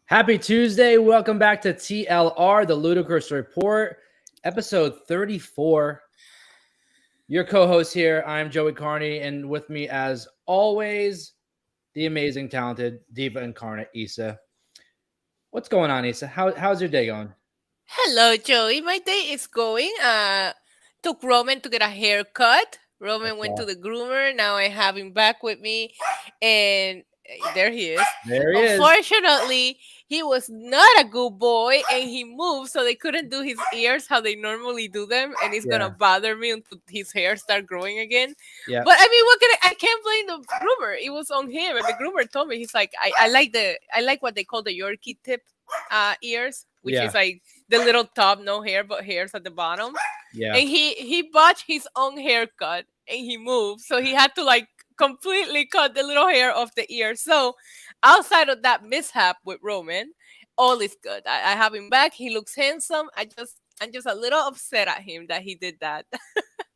Happy Tuesday. Welcome back to TLR, the Ludicrous Report, episode 34. Your co-host here, I'm Joey Karni, and with me, as always, the amazing, talented Diva Incarnate, Issa. What's going on, Issa? How's your day going? Hello, Joey. My day is going. Took Roman to get a haircut. Roman went to the groomer. Now I have him back with me, and there he is. There he is. Unfortunately, he was not a good boy, and he moved, so they couldn't do his ears how they normally do them, and it's gonna bother me until his hair start growing again. Yeah. But I mean, I can't blame the groomer. It was on him, and the groomer told me he's like, I like what they call the Yorkie tip ears, which is like the little top, no hair but hairs at the bottom. Yeah. And he botched his own haircut and he moved, so he had to like completely cut the little hair off the ear. So outside of that mishap with Roman, all is good. I have him back. He looks handsome. I'm just a little upset at him that he did that.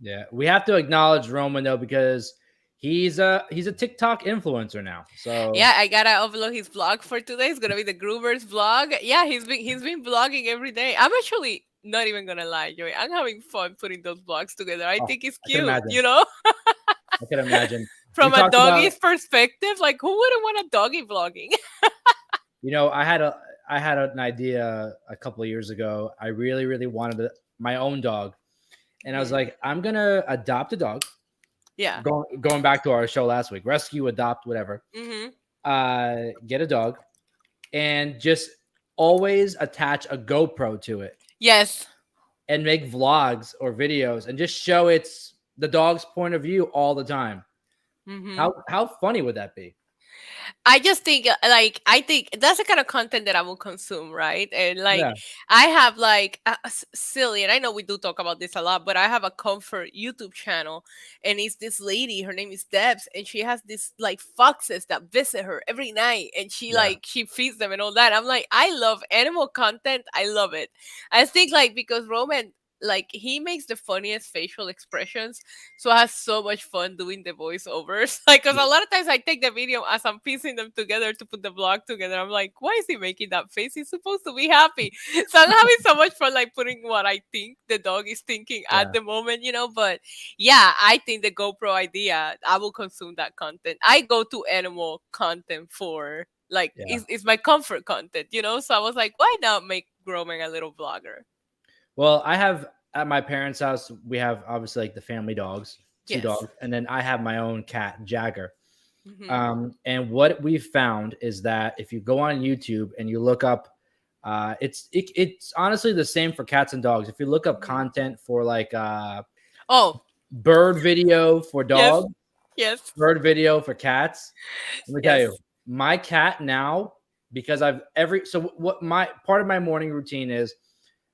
Yeah, we have to acknowledge Roman though, because he's a TikTok influencer now. So yeah, I gotta upload his vlog for today. It's gonna be the Groomer's vlog. Yeah, he's been vlogging every day. I'm actually not even gonna lie, Joey. I'm having fun putting those vlogs together. I think it's cute, you know. I can imagine. From a doggy's perspective, like who wouldn't want a doggy vlogging? You know, I had an idea a couple of years ago. I really wanted my own dog, and I was like, I'm gonna adopt a dog. Yeah. Going back to our show last week, rescue, adopt, whatever. Get a dog, and just always attach a GoPro to it. Yes. And make vlogs or videos, and just show it's the dog's point of view all the time. How funny would that be? I just think I think that's the kind of content that I will consume, right? And I have like silly, and I know we do talk about this a lot, but I have a comfort YouTube channel, and it's this lady. Her name is Debs, and she has this like foxes that visit her every night, and she she feeds them and all that. I'm like, I love animal content. I love it. I think like because Roman, like he makes the funniest facial expressions, so I have so much fun doing the voiceovers. Like, because a lot of times I take the video as I'm piecing them together to put the vlog together. I'm like, why is he making that face? He's supposed to be happy. So I'm having so much fun, like putting what I think the dog is thinking at the moment, you know. But yeah, I think the GoPro idea, I will consume that content. I go to animal content for like it's my comfort content, you know. So I was like, why not make Roman a little vlogger? Well, I have at my parents' house, we have obviously like the family dogs, two dogs, and then I have my own cat, Jagger. And what we've found is that if you go on YouTube and you look up, it's honestly the same for cats and dogs. If you look up content for like bird video for dogs, bird video for cats, let me tell you, my cat now, because what my part of my morning routine is.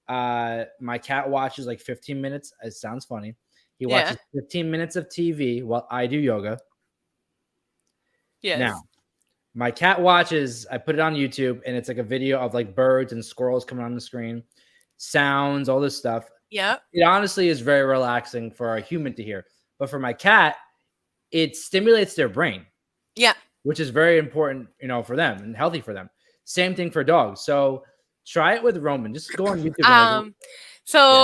My cat watches like 15 minutes. It sounds funny. He watches 15 minutes of TV while I do yoga. Yes. Now, my cat watches, I put it on YouTube, and it's like a video of like birds and squirrels coming on the screen, sounds, all this stuff. Yeah. It honestly is very relaxing for a human to hear. But for my cat, it stimulates their brain. Yeah. Which is very important, you know, for them and healthy for them. Same thing for dogs. So try it with Roman. Just go on YouTube.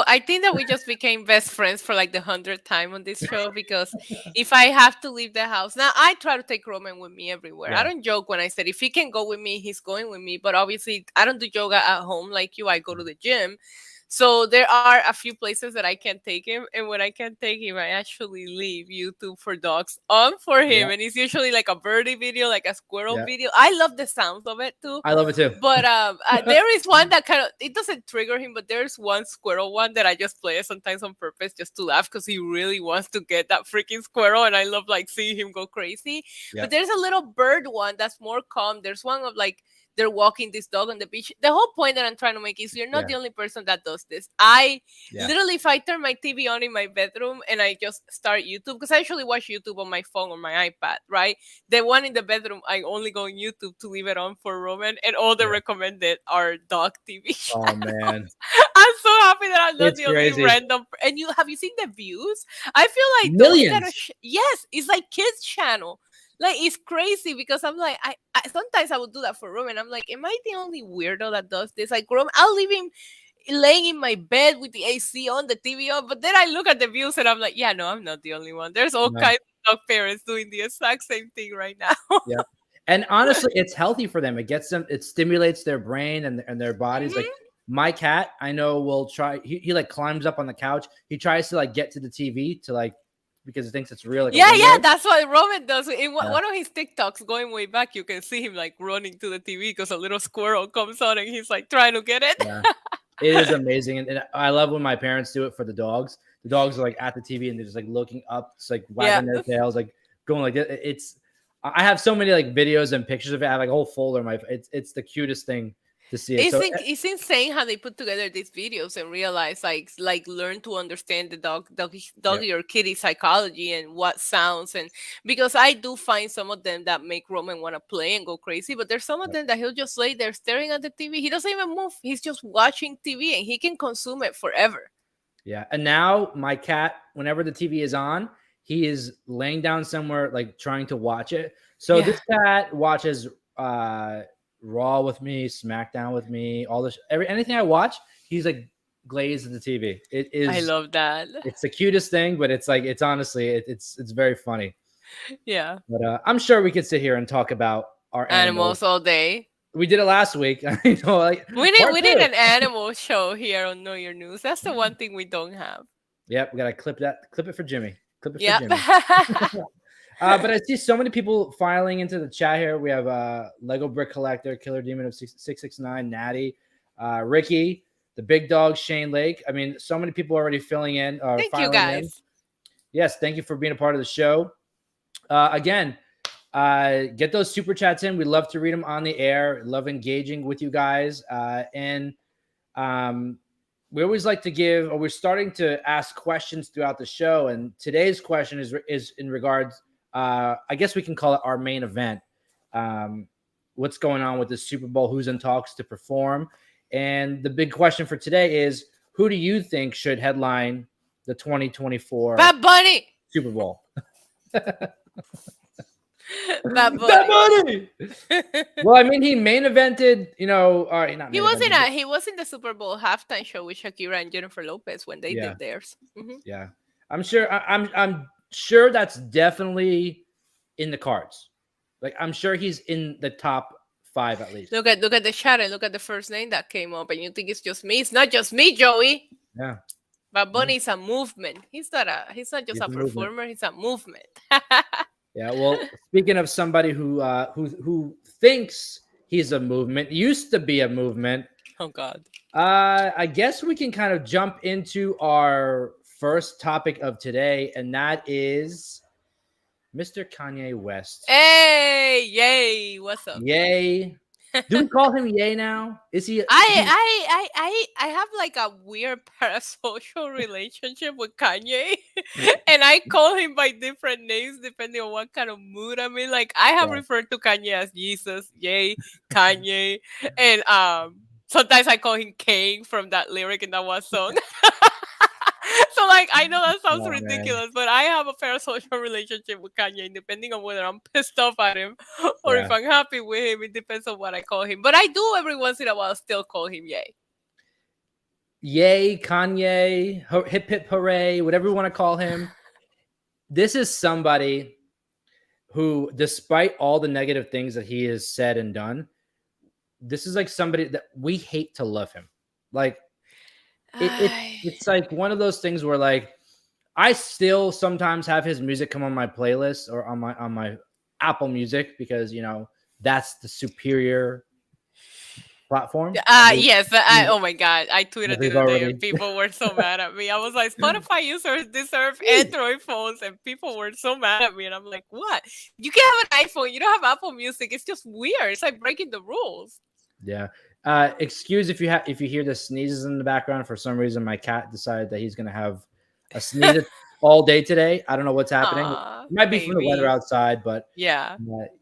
I think that we just became best friends for like the 100th time on this show, because if I have to leave the house now, I try to take Roman with me everywhere. I don't joke when I said if he can go with me, he's going with me. But obviously, I don't do yoga at home like you. I go to the gym. So there are a few places that I can't take him, and when I can't take him, I actually leave YouTube for dogs on for him, and it's usually like a birdie video, like a squirrel video. I love the sounds of it too. I love it too. But there is one that kind of, it doesn't trigger him, but there's one squirrel one that I just play sometimes on purpose just to laugh, because he really wants to get that freaking squirrel, and I love like seeing him go crazy. But there's a little bird one that's more calm. There's one of like they're walking this dog on the beach. The whole point that I'm trying to make is you're not the only person that does this. I literally, if I turn my TV on in my bedroom and I just start YouTube, because I actually watch YouTube on my phone or my iPad, right? The one in the bedroom, I only go on YouTube to leave it on for Roman, and all the recommended are dog TV shows. Oh man, I'm so happy that I'm not the only random. And have you seen the views? I feel like millions. yes, it's like kids channel. Like, it's crazy because I'm like, I sometimes I would do that for Roman. I'm like, am I the only weirdo that does this? Like, Roman, I'll leave him laying in my bed with the AC on, the TV on, but then I look at the views and I'm like, yeah, no, I'm not the only one. There's all No. kinds of dog parents doing the exact same thing right now. Yeah. And honestly, it's healthy for them. It gets them, it stimulates their brain and their bodies. Like my cat, I know will try, he like climbs up on the couch. He tries to like get to the TV to like, because he thinks it's real. Like yeah, that's what Roman does. In one of his TikToks going way back, you can see him like running to the TV because a little squirrel comes on and he's like trying to get it. Yeah. It is amazing. And I love when my parents do it for the dogs. The dogs are like at the TV and they're just like looking up, it's like wagging their tails, like going like this. It's, I have so many like videos and pictures of it. I have like a whole folder in my, it's the cutest thing to see it. It's insane how they put together these videos and realize like learn to understand the doggy or kitty psychology and what sounds. And because I do find some of them that make Roman want to play and go crazy, but there's some of them that he'll just lay there staring at the TV. He doesn't even move. He's just watching TV and he can consume it forever. Yeah. And now my cat, whenever the TV is on, he is laying down somewhere like trying to watch it. So this cat watches Raw with me, SmackDown with me, all this, anything I watch, he's like glazed at the TV. It is. I love that. It's the cutest thing, but it's like, it's honestly, it's very funny. Yeah. But I'm sure we could sit here and talk about our animals all day. We did it last week. You know, like we did an animal show here on Know Your News. That's the one thing we don't have. Yep, we gotta clip it for Jimmy. Clip it for Jimmy. But I see so many people filing into the chat here. We have Lego Brick Collector, Killer Demon of 669, Natty, Ricky, the Big Dog, Shane Lake. I mean, so many people already filling in. Thank you, guys. In. Yes, thank you for being a part of the show. Again, get those super chats in. We love to read them on the air. Love engaging with you guys. And we always like to give, or we're starting to ask questions throughout the show. And today's question is in regards, I guess we can call it our main event. What's going on with the Super Bowl? Who's in talks to perform? And the big question for today is, who do you think should headline the 2024 Bad Bunny Super Bowl? Bad Bunny. Bad Bunny. Well, I mean, he main evented, you know, he was in the Super Bowl halftime show with Shakira and Jennifer Lopez when they did theirs. Yeah, I'm sure. I'm sure that's definitely in the cards. Like, I'm sure he's in the top 5 at least. Look at the chat and look at the first name that came up, and you think it's just me. It's not just me, Joey. Yeah. Bad Bunny is a movement. He's not just a performer. He's a movement. Yeah. Well, speaking of somebody who thinks he's a movement, used to be a movement. Oh God. I guess we can kind of jump into our first topic of today, and that is Mr. Kanye West. Hey, yay! What's up? Yay! Do we call him Yay now? Is he? I have like a weird parasocial relationship with Kanye, and I call him by different names depending on what kind of mood I'm in. Like, I have referred to Kanye as Jesus, Yay, Kanye, and sometimes I call him Kane from that lyric in that one song. So, like, I know that sounds ridiculous, but I have a parasocial relationship with Kanye, depending on whether I'm pissed off at him or if I'm happy with him. It depends on what I call him. But I do every once in a while still call him Yay. Yay, Kanye, hip hip hooray, whatever you want to call him. This is somebody who, despite all the negative things that he has said and done, this is like somebody that we hate to love him. Like, it's like one of those things where, like, I still sometimes have his music come on my playlist or on my Apple Music because, you know, that's the superior platform. Yes, oh my God, I tweeted the other day and people were so mad at me. I was like, Spotify users deserve Android phones, and people were so mad at me, and I'm like, what? You can have an iPhone, you don't have Apple Music. It's just weird. It's like breaking the rules. Yeah. Excuse if you hear the sneezes in the background. For some reason, my cat decided that he's gonna have a sneeze all day today. I don't know what's happening. It might be from the weather outside, but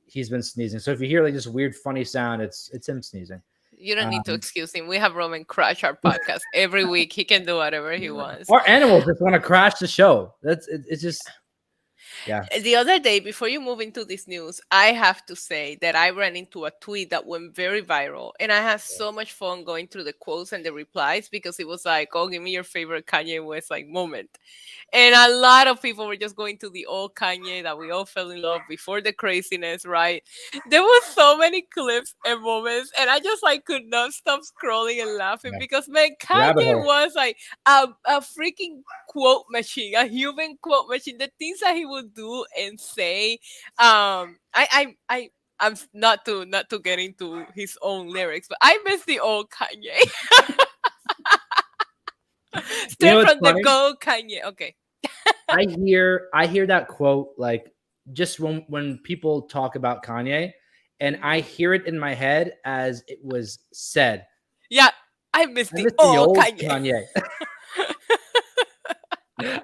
he's been sneezing. So if you hear like this weird, funny sound, it's him sneezing. You don't need to excuse him. We have Roman crash our podcast every week. He can do whatever he wants. Our animals just want to crash the show. It's just. Yeah. The other day, before you move into this news, I have to say that I ran into a tweet that went very viral, and I had so much fun going through the quotes and the replies because it was like, "Oh, give me your favorite Kanye West like moment," and a lot of people were just going to the old Kanye that we all fell in love before the craziness, right? There was so many clips and moments, and I just like could not stop scrolling and laughing Yeah. because man, Rabbit Kanye hole. was like a freaking quote machine, a human quote machine. The things that he would do and say, I'm not to get into his own lyrics, but I miss the old Kanye. You know Straight what's from the funny? go Kanye. Okay. I hear that quote like just when people talk about Kanye, and I hear it in my head as it was said. Yeah, I miss I the miss the old old Kanye. Kanye.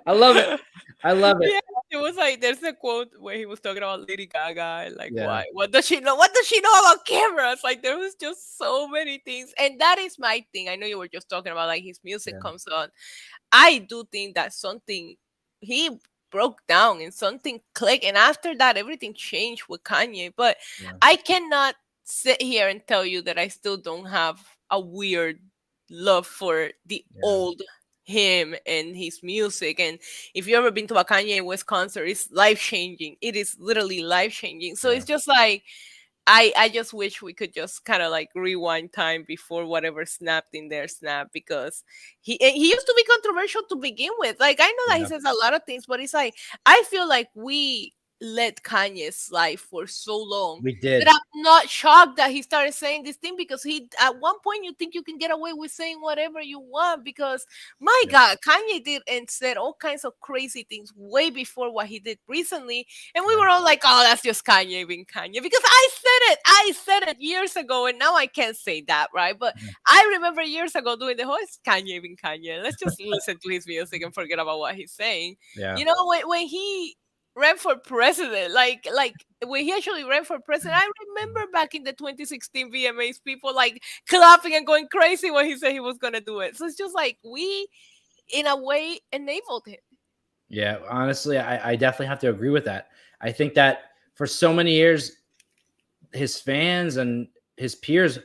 I love it. I love it. Yeah, it was like there's a quote where he was talking about Lady Gaga and like Yeah. why what does she know? What does she know about cameras? Like there was just so many things. And that is my thing. I know you were just talking about like his music Yeah. comes on. I do think that something he broke down and something clicked, and after that everything changed with Kanye. But Yeah. I cannot sit here and tell you that I still don't have a weird love for the Yeah. old him and his music. And if you ever been to a Kanye West concert, it's life changing. It is literally life changing. So Yeah. it's just like I just wish we could just kind of like rewind time before whatever snapped in there snapped, because he used to be controversial to begin with. Like I know that he Yeah. says a lot of things, but it's like I feel like we let Kanye slide for so long We that did. I'm not shocked that he started saying this thing, because he at one point you think you can get away with saying whatever you want, because my Yeah. God, Kanye did and said all kinds of crazy things way before what he did recently. And we Yeah. were all like, oh, that's just Kanye being Kanye. Because I said it. I said it years ago, and now I can't say that, right? But Yeah. I remember years ago doing the whole it's Kanye being Kanye. Let's just listen to his music and forget about what he's saying. Yeah. You know, when he ran for president, like when he actually ran for president, I remember back in the 2016 VMAs, people like clapping and going crazy when he said he was gonna do it. So it's just like we, in a way, enabled him. Yeah. Honestly, I definitely have to agree with that. I think that for so many years, his fans and his peers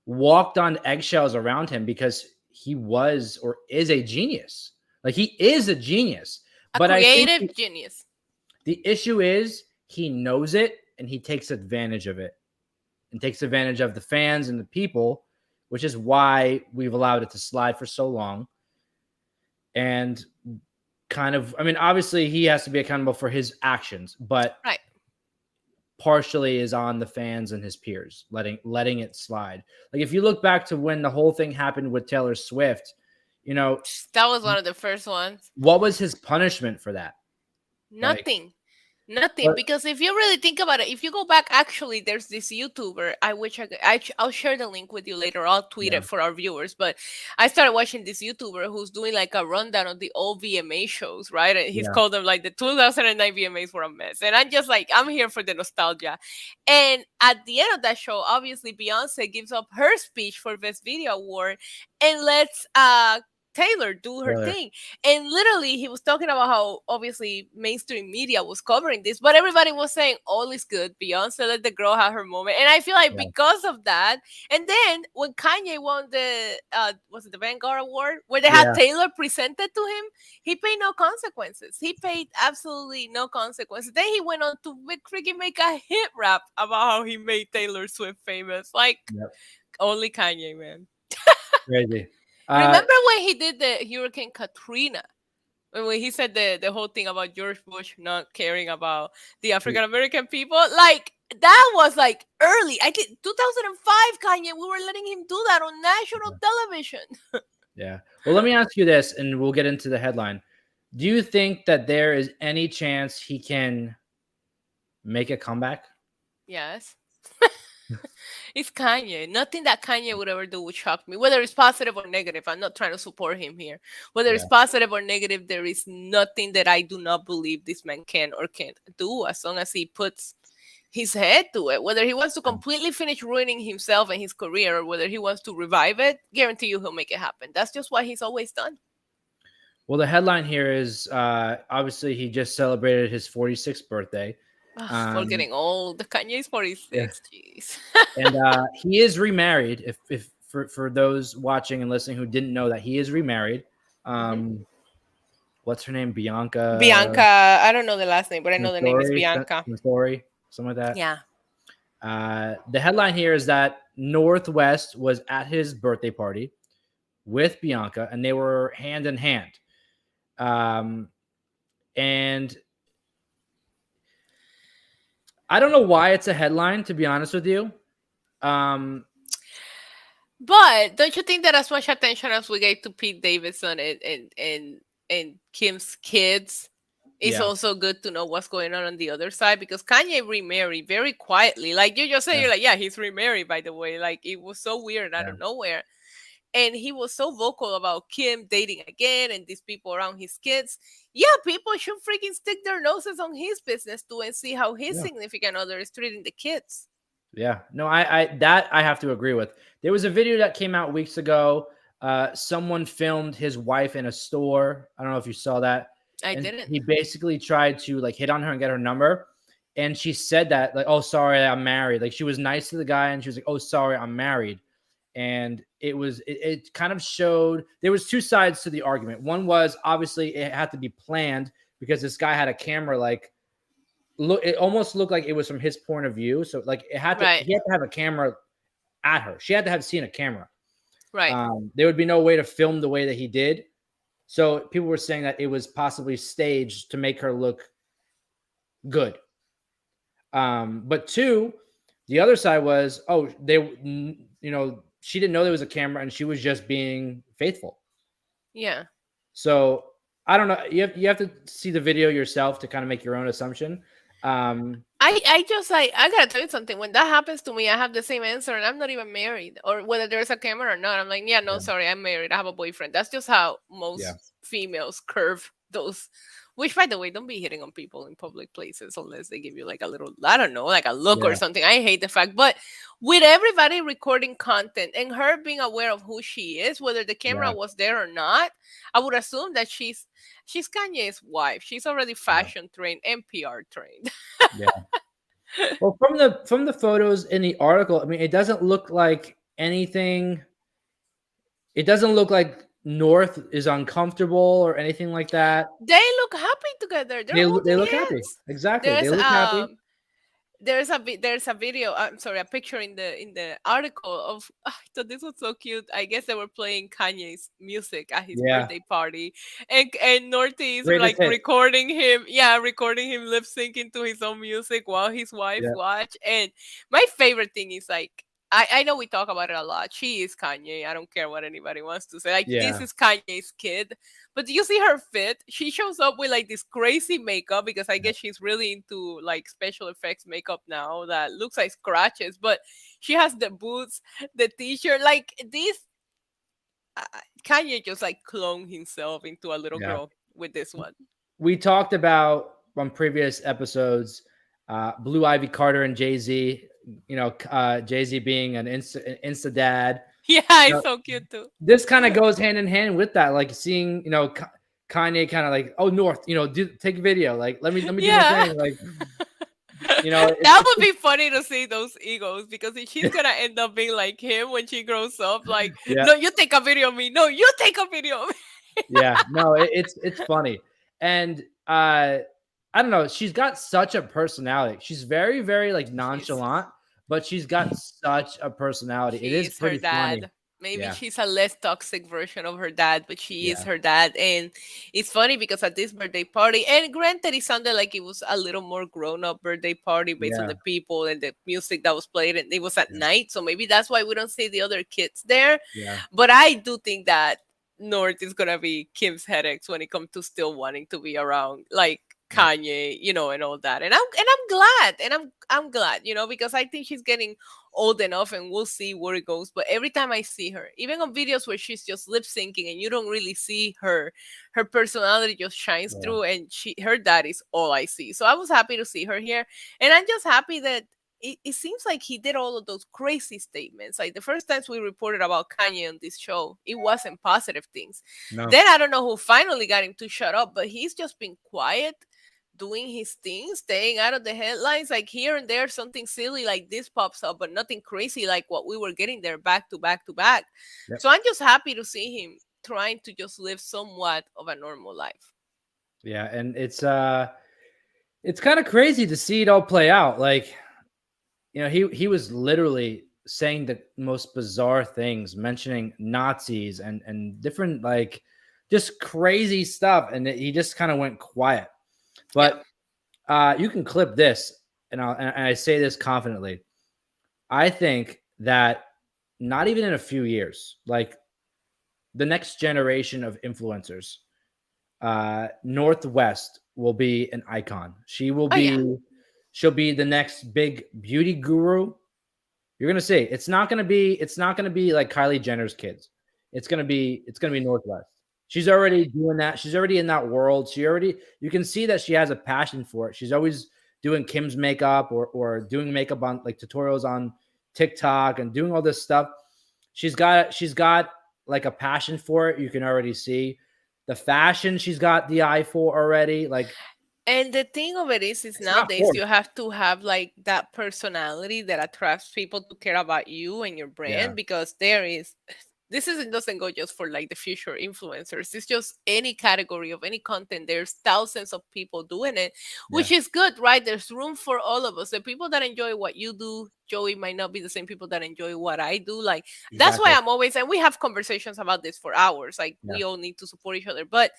walked on eggshells around him because he was or is a genius. Like he is a genius. A But I think creative genius. the issue is he knows it and he takes advantage of it and takes advantage of the fans and the people, which is why we've allowed it to slide for so long. And kind of, I mean, obviously he has to be accountable for his actions, but Right. partially is on the fans and his peers letting it slide. Like if you look back to when the whole thing happened with Taylor Swift, That was one of the first ones. what was his punishment for that? Like, Nothing, but because if you really think about it, if you go back, actually there's this YouTuber, I wish I'll share the link with you later, I'll tweet yeah, it for our viewers. But I started watching this YouTuber who's doing like a rundown of the old VMA shows, right? And he's yeah, called them like the 2009 VMAs were a mess, and I'm just like, I'm here for the nostalgia. And at the end of that show, obviously Beyonce gives up her speech for Best Video Award and lets Taylor do her Taylor, thing. And literally, he was talking about how obviously mainstream media was covering this, but everybody was saying all is good. Beyonce let the girl have her moment, and I feel like yeah, because of that, and then when Kanye won the was it the Vanguard Award, where they had yeah, Taylor presented to him, he paid no consequences. He paid absolutely no consequences. Then he went on to freaking make a hit rap about how he made Taylor Swift famous. Like yep, only Kanye, man. crazy. Remember when he did the Hurricane Katrina? When he said the whole thing about George Bush not caring about the African American people? Like, that was like early. I think 2005, Kanye, we were letting him do that on national television. Yeah. Well, let me ask you this, and we'll get into the headline. Do you think that there is any chance he can make a comeback? Yes. It's Kanye. Nothing that Kanye would ever do would shock me, whether it's positive or negative. I'm not trying to support him here. Whether Yeah. it's positive or negative, there is nothing that I do not believe this man can or can't do, as long as he puts his head to it. Whether he wants to completely finish ruining himself and his career, or whether he wants to revive it, guarantee you he'll make it happen. That's just what he's always done. Well, the headline here is obviously he just celebrated his 46th birthday. Ugh, we're Um, getting old. Kanye is yeah, 46. Jeez. and he is remarried. If for those watching and listening who didn't know that, he is remarried. Hmm. Um, what's her name? Bianca Bianca, I don't know the last name, but I know the name is Story, Bianca. Story, something like that. Yeah. The headline here is that Northwest was at his birthday party with Bianca, and they were hand in hand. And I don't know why it's a headline, to be honest with you. But don't you think that as much attention as we gave to Pete Davidson and Kim's kids, it's Yeah, also good to know what's going on the other side, because Kanye remarried very quietly. Like you just say, yeah, you're like, yeah, he's remarried, by the way. Like it was so weird out yeah, of nowhere. And he was so vocal about Kim dating again and these people around his kids. Yeah, people should freaking stick their noses on his business too and see how his yeah. significant other is treating the kids. Yeah. No, I have to agree with. There was a video that came out weeks ago. Someone filmed his wife in a store. I don't know if you saw that. I And didn't. he basically tried to like hit on her and get her number. And she said that, like, oh, sorry, I'm married. Like, she was nice to the guy and she was like, oh, sorry, I'm married. And it kind of showed there was two sides to the argument. One was obviously it had to be planned because this guy had a camera, like, it almost looked like it was from his point of view. So like he had Right. to have a camera at her. She had to have seen a camera. Right. There would be no way to film the way that he did. So people were saying that it was possibly staged to make her look good. But two, the other side was, oh, she didn't know there was a camera and she was just being faithful. Yeah. So I don't know. You have to see the video yourself to kind of make your own assumption. I just like, I gotta tell you something. When that happens to me, I have the same answer, and I'm not even married, or whether there's a camera or not. I'm like, yeah, no, Yeah. sorry, I'm married. I have a boyfriend. That's just how Yeah. most females curve those. Which, by the way, don't be hitting on people in public places unless they give you like a little, I don't know, like a look or Yeah. something. I hate the fact, but with everybody recording content and her being aware of who she is, whether the camera Yeah. was there or not, I would assume that she's Kanye's wife. She's already Yeah. fashion trained and PR trained. Yeah. Well, from the photos in the article, I mean, it doesn't look like anything. It doesn't look like North is uncomfortable or anything like that. They look happy together. They're They holding look happy. hands. Exactly. They There's look happy. there's a video. I'm sorry, a picture in the article of. I thought this was so cute. I guess they were playing Kanye's music at his Yeah. birthday party, and Norty is Greatest like hit. recording him. Yeah, recording him lip syncing to his own music while his wife Yeah. watch. And my favorite thing is like. I know we talk about it a lot. She is Kanye. I don't care what anybody wants to say. Like, this Yeah. is Kanye's kid. But do you see her fit? She shows up with like this crazy makeup because I guess she's really into like special effects makeup now that looks like scratches. But she has the boots, the t-shirt, like this. Kanye just like cloned himself into a little Yeah. girl with this one. We talked about on previous episodes, Blue Ivy Carter and Jay-Z. Jay-Z being an Insta dad. Yeah, it's so cute too. This kind of goes hand in hand with that, like seeing Kanye kind of like, oh, North, take a video, like let me do my thing, like that would be funny to see those egos, because if she's gonna end up being like him when she grows up, like, yeah. No, you take a video of me, no, you take a video of me. Yeah, no, it's funny. And I don't know, she's got such a personality. She's very, very like nonchalant, but she's got such a personality. It is pretty funny. Maybe she's a less toxic version of her dad, but she is her dad. And it's funny because at this birthday party, and granted, it sounded like it was a little more grown-up birthday party based on the people and the music that was played, and it was at night, so maybe that's why we don't see the other kids there. But I do think that North is gonna be Kim's headaches when it comes to still wanting to be around like Kanye, and all that. And I'm glad, because I think she's getting old enough, and we'll see where it goes. But every time I see her, even on videos where she's just lip syncing and you don't really see her personality just shines through, and her dad is all I see. So I was happy to see her here, and I'm just happy that it seems like he did all of those crazy statements. Like the first times we reported about Kanye on this show, it wasn't positive things. No. Then I don't know who finally got him to shut up, but he's just been quiet, doing his thing, staying out of the headlines. Like here and there, something silly like this pops up, but nothing crazy like what we were getting there back to back to back. Yep. So I'm just happy to see him trying to just live somewhat of a normal life. Yeah, and it's kind of crazy to see it all play out. Like, you know, he was literally saying the most bizarre things, mentioning Nazis and different, like, just crazy stuff, and he just kind of went quiet. But you can clip this, and I say this confidently. I think that not even in a few years, like the next generation of influencers, Northwest will be an icon. She will be, she'll be the next big beauty guru. You're gonna see. It's not gonna be like Kylie Jenner's kids. It's gonna be Northwest. She's already doing that. She's already in that world. You can see that she has a passion for it. She's always doing Kim's makeup or doing makeup on like tutorials on TikTok and doing all this stuff. She's got like a passion for it. You can already see the fashion. She's got the eye for already. Like, and the thing of it is nowadays you have to have like that personality that attracts people to care about you and your brand, because doesn't go just for like the future influencers. It's just any category of any content. There's thousands of people doing it, which is good, right? There's room for all of us. The people that enjoy what you do, Joey, might not be the same people that enjoy what I do. Like, that's why I'm always, and we have conversations about this for hours. Like, we all need to support each other. But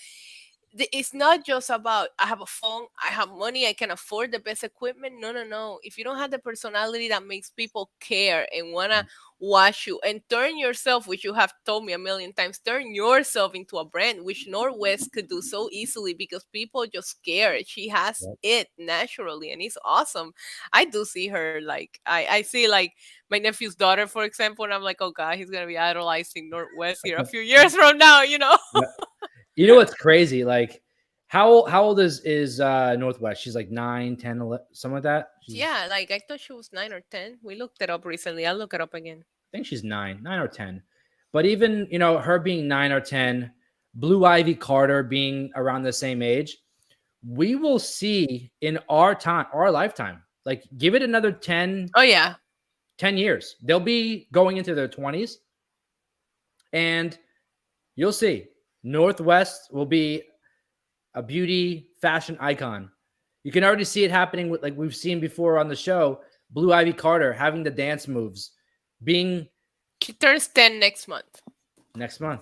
it's not just about I have a phone, I have money, I can afford the best equipment. No. If you don't have the personality that makes people care and want to watch you and turn yourself, which you have told me a million times, turn yourself into a brand, which Northwest could do so easily because people just care. She has it naturally and it's awesome. I do see her, like, I see like my nephew's daughter, for example, and I'm like, oh God, he's going to be idolizing Northwest here a few years from now, you know? You know what's crazy? Like, how old is Northwest? She's like 9, 10, 11, something like that. Like I thought she was 9 or 10. We looked it up recently. I'll look it up again. I think she's 9 or 10. But even, you know, her being 9 or 10, Blue Ivy Carter being around the same age, we will see in our lifetime. Like, give it another 10. Oh yeah, 10 years. They'll be going into their 20s, and you'll see. Northwest will be a beauty fashion icon. You can already see it happening with, like we've seen before on the show, Blue Ivy Carter having the dance moves. She turns 10 next month.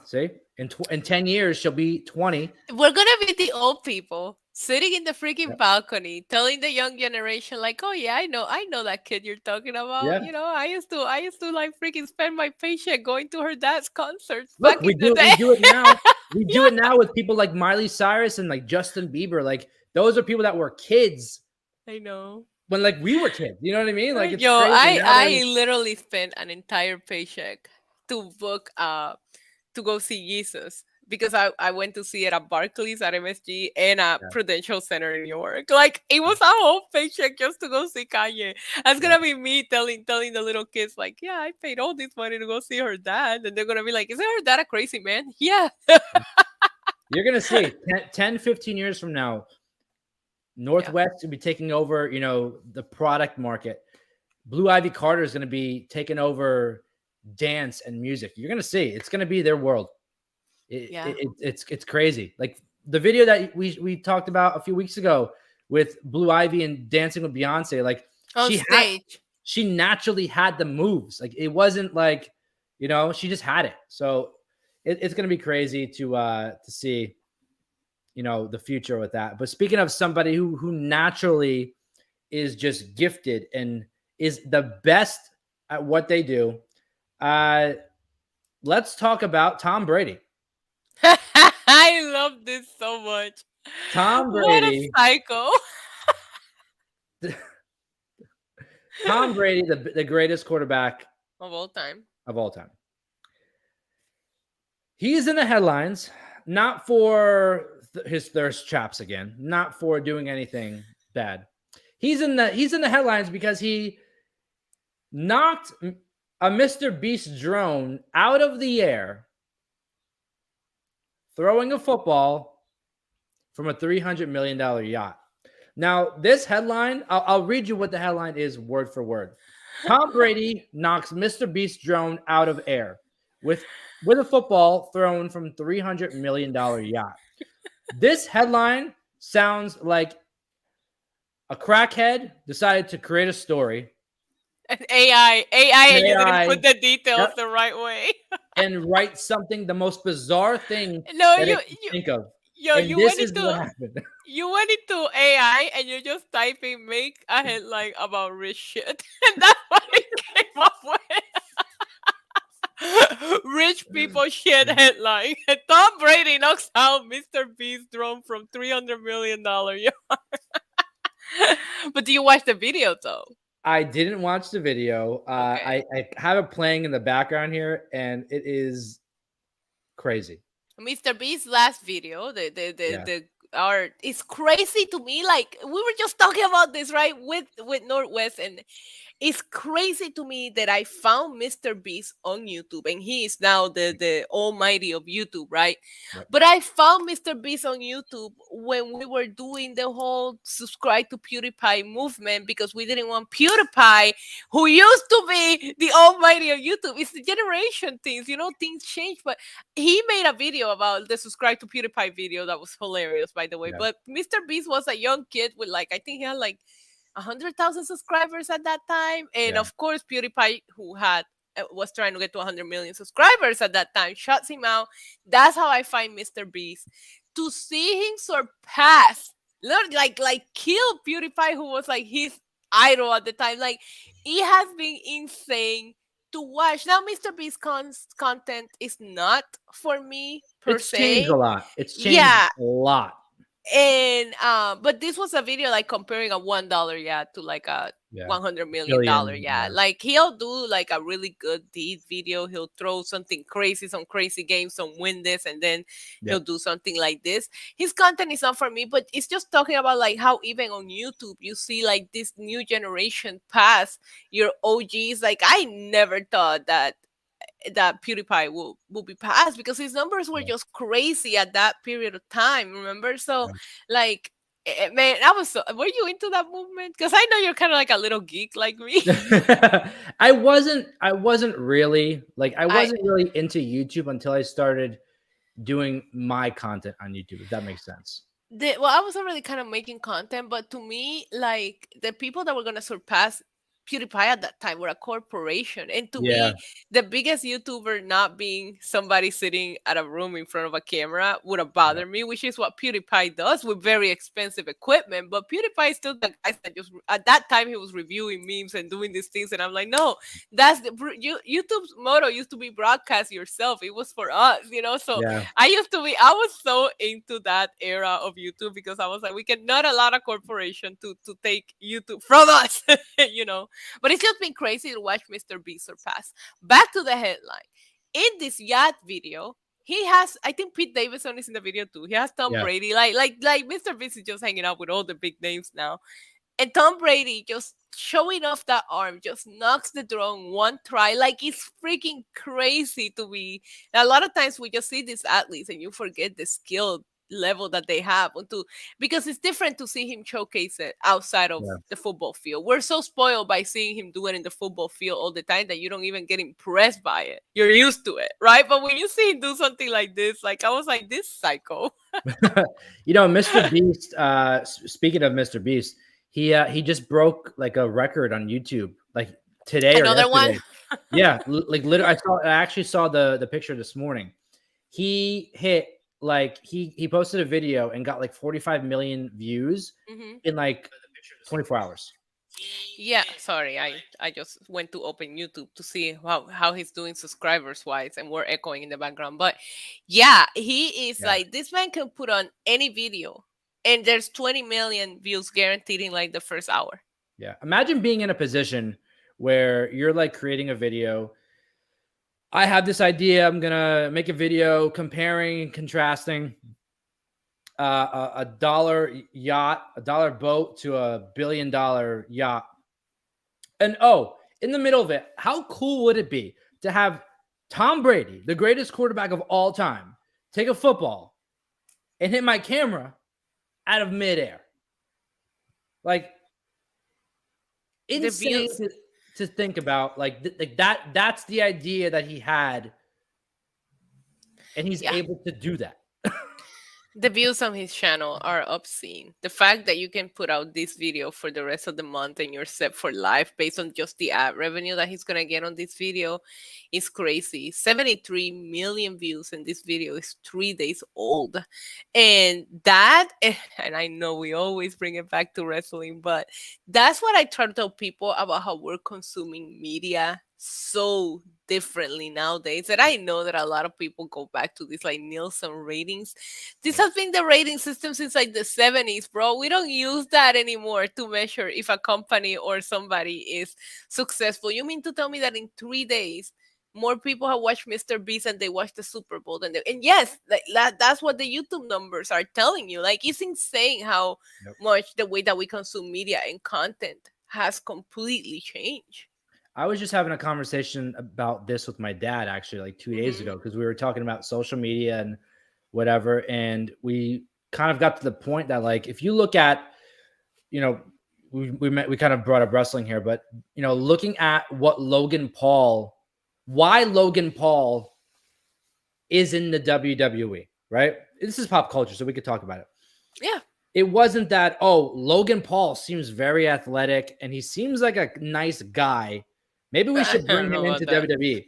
See? In 10 years, she'll be 20. We're going to be the old people sitting in the freaking balcony telling the young generation, like, oh yeah, I know that kid you're talking about. Yeah. You know, I used to like freaking spend my paycheck going to her dad's concerts. Look, we do it now. We do it now with people like Miley Cyrus and like Justin Bieber. Like, those are people that were kids. I know. When like we were kids, you know what I mean? Like, it's crazy. I literally spent an entire paycheck to book to go see Jesus, because I went to see it at Barclays, at MSG, and at Prudential Center in New York. Like, it was a whole paycheck just to go see Kanye. That's gonna be me telling the little kids, like, yeah, I paid all this money to go see her dad, and they're gonna be like, isn't her dad a crazy man? Yeah. You're gonna see 10, 15 years from now, Northwest will be taking over, you know, the product market. Blue Ivy Carter is gonna be taking over dance and music. You're gonna see it's gonna be their world. It's crazy. Like the video that we talked about a few weeks ago with Blue Ivy and dancing with Beyonce. Like, she naturally had the moves. Like, it wasn't like, you know, she just had it. So it's gonna be crazy to see, you know, the future with that. But speaking of somebody who naturally is just gifted and is the best at what they do, let's talk about Tom Brady. I love this so much. Tom Brady. What a psycho. Tom Brady, the greatest quarterback of all time. He's in the headlines, not for his thirst traps again, not for doing anything bad. He's in the headlines because he knocked a Mr. Beast drone out of the air, throwing a football from a $300 million yacht. Now, this headline, I'll read you what the headline is word for word. Tom Brady knocks Mr. Beast drone out of air with a football thrown from $300 million yacht. This headline sounds like a crackhead decided to create a story. AI, and you didn't put the details the right way. And write something, the most bizarre thing no, that you think of. Yo, and this is what happened. You went into AI and you're just typing make a headline about rich shit. And that's what it came up with. Rich people shit headline. Tom Brady knocks out Mr. Beast drone from $300 million yard. But do you watch the video though? I didn't watch the video. Okay. I have it playing in the background here, and it is crazy. Mr. Beast's last video, it's crazy to me. Like we were just talking about this, right? With Northwest, and it's crazy to me that I found Mr. Beast on YouTube, and he is now the almighty of YouTube, right? Yep. But I found Mr. Beast on YouTube when we were doing the whole subscribe to PewDiePie movement, because we didn't want PewDiePie, who used to be the almighty of YouTube. It's the generation things, things change. But he made a video about the subscribe to PewDiePie video that was hilarious, by the way. Yeah. But Mr. Beast was a young kid with I think he had 100,000 subscribers at that time. And of course, PewDiePie, who was trying to get to 100 million subscribers at that time, shuts him out. That's how I find Mr. Beast. To see him surpass, kill PewDiePie, who was his idol at the time. It has been insane to watch. Now, Mr. Beast's content is not for me per se. It's changed a lot. It's changed a lot. And but this was a video comparing a $1 yacht to a $100 million yacht. Yeah. He'll do a really good deed video. He'll throw something crazy, some crazy games, some win this, and then he'll do something like this. His content is not for me, but it's just talking about how even on YouTube you see this new generation pass your OGs. I never thought that PewDiePie will be passed, because his numbers were just crazy at that period of time, remember? So man, were you into that movement? Because I know you're kind of a little geek like me. I wasn't really really into YouTube until I started doing my content on YouTube, if that makes sense. I was already kind of making content, but to me, the people that were going to surpass PewDiePie at that time were a corporation, and to me, the biggest YouTuber not being somebody sitting at a room in front of a camera would have bothered me, which is what PewDiePie does with very expensive equipment. But PewDiePie is still the guy that just at that time he was reviewing memes and doing these things, and I'm like, no, that's YouTube's motto used to be broadcast yourself. It was for us, So I was so into that era of YouTube, because I was like, we cannot allow a corporation to take YouTube from us, But it's just been crazy to watch Mr. Beast surpass. Back to the headline. In this yacht video, he has, I think Pete Davidson is in the video too. He has Tom Brady. Like Mr. Beast is just hanging out with all the big names now. And Tom Brady just showing off that arm, just knocks the drone one try. It's freaking crazy to be. A lot of times we just see these athletes and you forget the skill level that they have, because it's different to see him showcase it outside of the football field. We're so spoiled by seeing him do it in the football field all the time that you don't even get impressed by it. You're used to it, right? But when you see him do something like this, I was like, this psycho. Mr. Beast, speaking of Mr. Beast, he just broke a record on YouTube today. Another one. Literally, I actually saw the picture this morning. He hit he posted a video and got 45 million views in 24 hours. Yeah, sorry, I just went to open YouTube to see how he's doing subscribers wise, and we're echoing in the background. But yeah, he is this man can put on any video and there's 20 million views guaranteed in the first hour. Yeah, imagine being in a position where you're creating a video. I have this idea. I'm going to make a video comparing and contrasting a dollar yacht, a dollar boat to $1 billion yacht. And in the middle of it, how cool would it be to have Tom Brady, the greatest quarterback of all time, take a football and hit my camera out of midair? Like, insane to think about. Like that. That's the idea that he had, and he's able to do that. The views on his channel are obscene. The fact that you can put out this video for the rest of the month and you're set for life based on just the ad revenue that he's gonna get on this video is crazy. 73 million views, and this video is 3 days old. And that, and I know we always bring it back to wrestling, but that's what I try to tell people about how we're consuming media so differently nowadays, that I know that a lot of people go back to these like Nielsen ratings. This has been the rating system since like the 70s, bro. We don't use that anymore to measure if a company or somebody is successful. You mean to tell me that in 3 days more people have watched Mr. Beast and they watched the Super Bowl than and yes, that's what the YouTube numbers are telling you. Like, it's insane how much the way that we consume media and content has completely changed. I was just having a conversation about this with my dad actually like 2 days ago, because we were talking about social media and whatever. And we kind of got to the point that, like, if you look at, we kind of brought up wrestling here, but, looking at what why Logan Paul is in the WWE, right? This is pop culture, so we could talk about it. Yeah. It wasn't that, Logan Paul seems very athletic and he seems like a nice guy. Maybe we should bring him into WWE.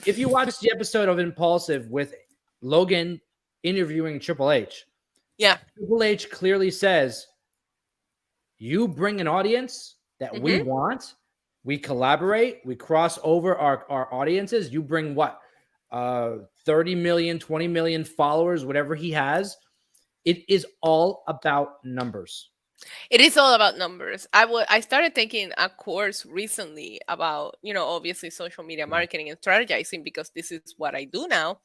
If you watch the episode of Impulsive with Logan interviewing Triple H, Triple H clearly says, you bring an audience that we want, we collaborate, we cross over our audiences. You bring what? 30 million, 20 million followers, whatever he has. It is all about numbers. It is all about numbers. I started taking a course recently about, obviously social media marketing and strategizing, because this is what I do now.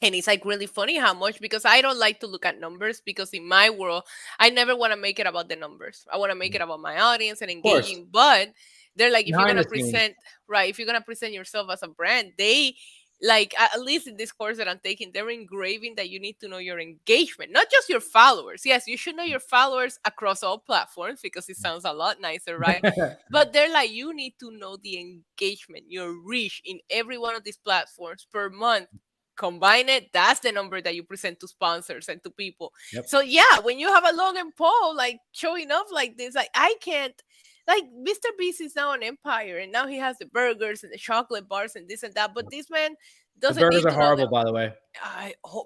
And it's like really funny how much, because I don't like to look at numbers, because in my world, I never want to make it about the numbers. I want to make it about my audience and engaging. But they're like, if you're going to present, if you're going to present yourself as a brand, they, like, at least in this course that I'm taking, they're engraving that you need to know your engagement, not just your followers. Yes, you should know your followers across all platforms, because it sounds a lot nicer, right? But they're like, you need to know the engagement, your reach in every one of these platforms per month. Combine it, that's the number that you present to sponsors and to people. So when you have a Logan Paul like showing up like this, like, I can't, like, Mr. Beast is now an empire, and now he has the burgers and the chocolate bars and this and that. But this man doesn't. The burgers are horrible, by the way.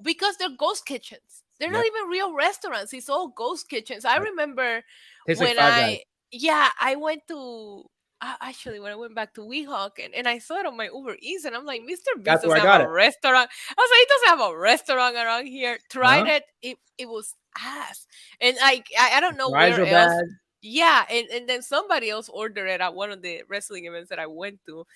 Because they're ghost kitchens. They're not even real restaurants. It's all ghost kitchens. I remember when I went to. Actually, when I went back to Weehawk and I saw it on my Uber Eats, and I'm like, Mr. Beast doesn't have a restaurant. I was like, he doesn't have a restaurant around here. Tried it. It was ass. And I don't know where else. Bad. Yeah, and then somebody else ordered it at one of the wrestling events that I went to.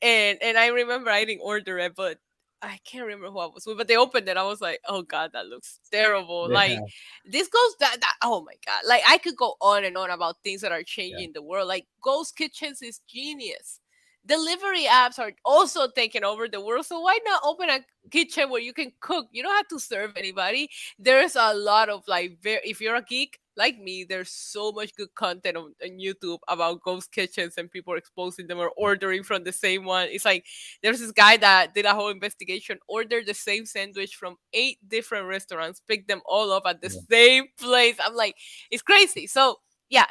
And I remember I didn't order it, but I can't remember who I was with, but they opened it. I was like, oh God, that looks terrible. Like, this goes that oh my God. Like, I could go on and on about things that are changing the world. Like, ghost kitchens is genius. Delivery apps are also taking over the world. So why not open a kitchen where you can cook? You don't have to serve anybody. There's a lot of, like, if you're a geek like me, there's so much good content on YouTube about ghost kitchens, and people are exposing them or ordering from the same one. It's like, there's this guy that did a whole investigation, ordered the same sandwich from 8 different restaurants, picked them all up at the same place. I'm like, it's crazy. So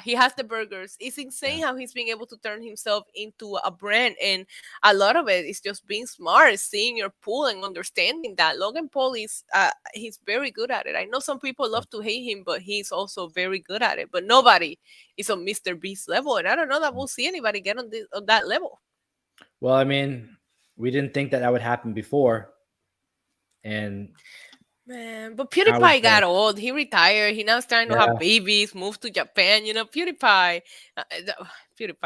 he has the burgers. It's insane how he's being able to turn himself into a brand. And a lot of it is just being smart, seeing your pool and understanding that. Logan Paul is, he's very good at it. I know some people love to hate him, but he's also very good at it. But nobody is on Mr. Beast level. And I don't know that we'll see anybody get on that level. Well, I mean, we didn't think that would happen before. And... Man, but PewDiePie got old. He retired. He now starting to have babies, moved to Japan. PewDiePie